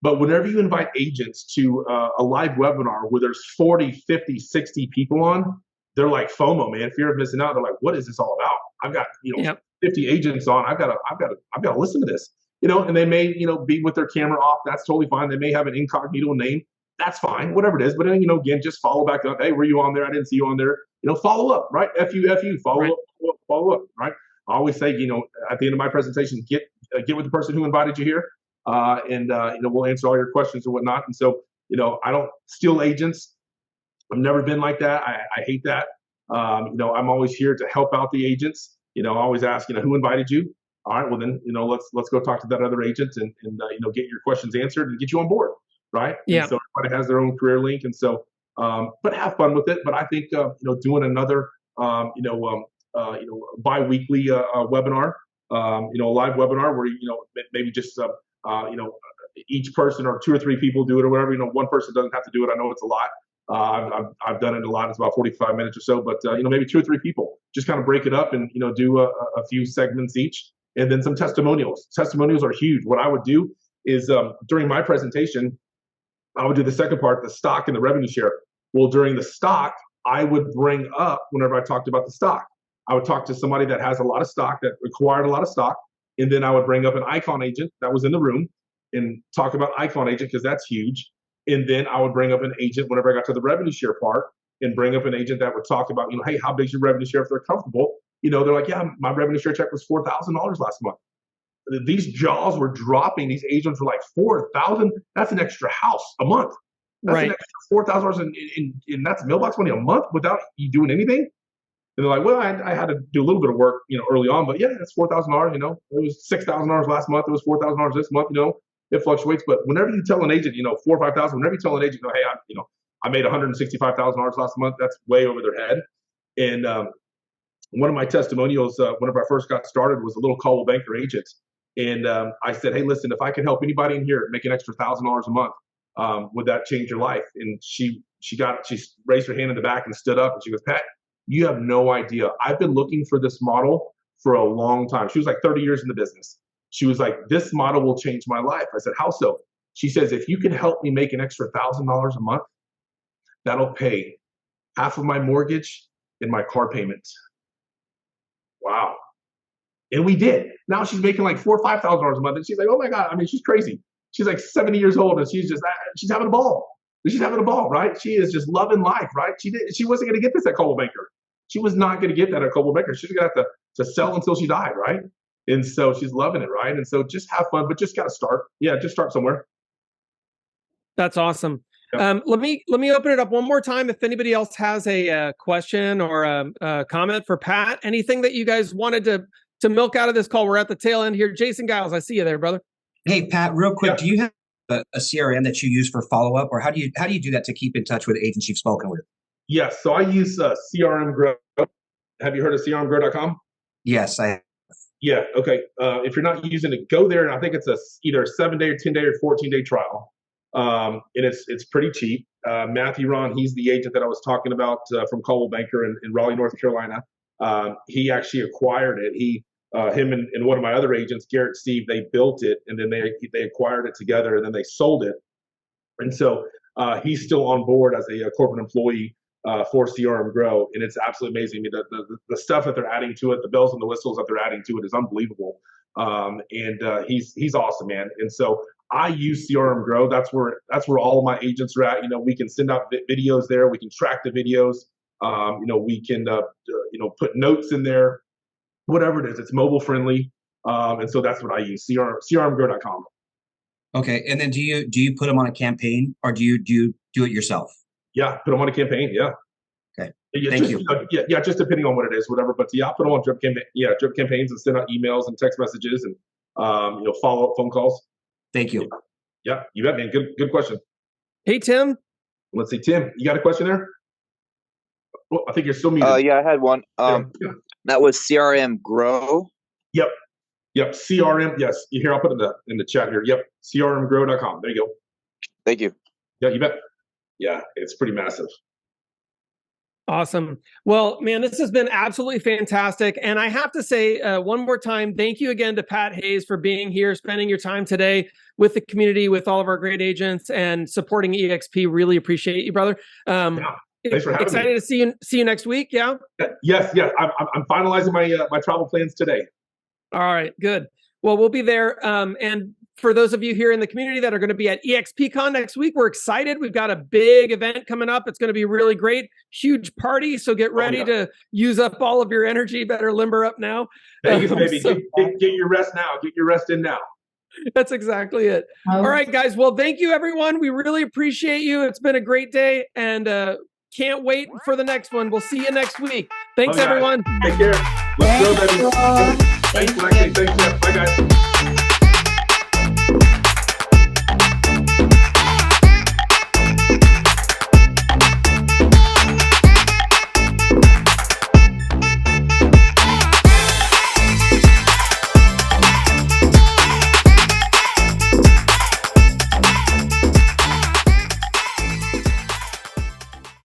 But whenever you invite agents to a live webinar where there's 40, 50, 60 people on, they're like FOMO, man, fear of missing out. They're like, what is this all about? I've got 50 agents on. I've got to listen to this. And they may be with their camera off. That's totally fine. They may have an incognito name. That's fine, whatever it is. But then again, just follow back up. Hey, were you on there? I didn't see you on there. Follow up, right? FU, follow up, right? I always say, at the end of my presentation, get with the person who invited you here, and we'll answer all your questions and whatnot. And so, I don't steal agents. I've never been like that. I hate that. I'm always here to help out the agents. I always ask, who invited you? All right, well then, let's go talk to that other agent and get your questions answered and get you on board, right? Yeah. And so everybody has their own career link, and so, but have fun with it. But I think doing another bi-weekly webinar, a live webinar where maybe just each person or 2 or 3 people do it or whatever. One person doesn't have to do it. I know it's a lot. I've done it a lot. It's about 45 minutes or so, but maybe 2 or 3 people just kind of break it up and do a few segments each, and then some testimonials. Testimonials are huge. What I would do is during my presentation, I would do the second part, the stock and the revenue share. Well, during the stock, I would bring up, whenever I talked about the stock, I would talk to somebody that has a lot of stock, that acquired a lot of stock, and then I would bring up an icon agent that was in the room and talk about icon agent because that's huge. And then I would bring up an agent whenever I got to the revenue share part, and bring up an agent that would talk about, hey, how big's your revenue share if they're comfortable? They're like, yeah, my revenue share check was $4,000 last month. These jaws were dropping. These agents were like, $4,000? That's an extra house a month. That's right. An extra $4,000 and that's mailbox money a month without you doing anything. And they're like, well, I had to do a little bit of work, early on, but yeah, that's $4,000. It was $6,000 last month. It was $4,000 this month. It fluctuates. But whenever you tell an agent, 4 or 5,000, whenever you tell an agent, hey, I made $165,000 last month, that's way over their head. And one of my testimonials, whenever I first got started, was a little Coldwell Banker agent. And I said, hey, listen, if I can help anybody in here make an extra $1,000 a month, would that change your life? And she raised her hand in the back and stood up, and she goes, Pat, you have no idea. I've been looking for this model for a long time. She was like 30 years in the business. She was like, this model will change my life. I said, how so? She says, if you can help me make an extra $1,000 a month, that'll pay half of my mortgage and my car payment. Wow. And we did. Now she's making like $4,000 or $5,000 a month. And she's like, oh my God. I mean, she's crazy. She's like 70 years old, and she's having a ball. She's having a ball, right? She is just loving life, right? She wasn't going to get this at Coldwell Banker. She was not going to get that at Coldwell Banker. She's going to have to sell until she died, right? And so she's loving it, right? And so just have fun, but just got to start. Yeah, just start somewhere. That's awesome. Yep. Let me open it up one more time. If anybody else has a question or a comment for Pat, anything that you guys wanted to milk out of this call, we're at the tail end here. Jason Giles, I see you there, brother. Hey, Pat, real quick, do you have a CRM that you use for follow-up, or how do you do that to keep in touch with agents you've spoken with? Yes, so I use CRM Grow. Have you heard of crmgrow.com? Yes, I have. Yeah, okay. If you're not using it, go there, and I think it's either a 7-day or 10-day or 14-day trial. And it's pretty cheap. Matthew Ron, he's the agent that I was talking about from Coldwell Banker in Raleigh, North Carolina. He actually acquired it. Him and one of my other agents, Garrett Steve, they built it, and then they acquired it together, and then they sold it. And so he's still on board as a corporate employee for CRM Grow, and it's absolutely amazing. I mean, the stuff that they're adding to it, the bells and the whistles that they're adding to it is unbelievable. And he's awesome, man. And so I use CRM Grow. That's where all of my agents are at. We can send out videos there. We can track the videos. We can put notes in there. Whatever it is, it's mobile friendly, and so that's what I use. crmgrow.com. Okay, and then do you put them on a campaign, or do you do it yourself? Yeah, put them on a campaign. Yeah. Okay. Thank you. Just depending on what it is, whatever. But yeah, put them on drip campaigns and send out emails and text messages and follow up phone calls. Thank you. Yeah, you bet, man. Good question. Hey, Tim. Let's see, Tim, you got a question there? Well, I think you're still muted. Yeah, I had one. That was CRM Grow. Yep. CRM. Yes. Here, I'll put it in the chat here. Yep. crmgrow.com. There you go. Thank you. Yeah, you bet. Yeah, it's pretty massive. Awesome. Well, man, this has been absolutely fantastic. And I have to say one more time, thank you again to Pat Hayes for being here, spending your time today with the community, with all of our great agents, and supporting eXp. Really appreciate you, brother. Thanks for having me. Excited to see you next week. Yeah. Yes. I'm finalizing my travel plans today. All right. Good. Well, we'll be there. And for those of you here in the community that are going to be at eXpCon next week, we're excited. We've got a big event coming up. It's going to be really great. Huge party. So get ready to use up all of your energy. Better limber up now. Vegas, baby. Get your rest now. Get your rest in now. That's exactly it. All right, guys. Well, thank you, everyone. We really appreciate you. It's been a great day, and can't wait for the next one. We'll see you next week. Thanks, everyone. Take care. Let's go, baby. Thanks, Lexi. Thanks, Jeff. Bye, guys.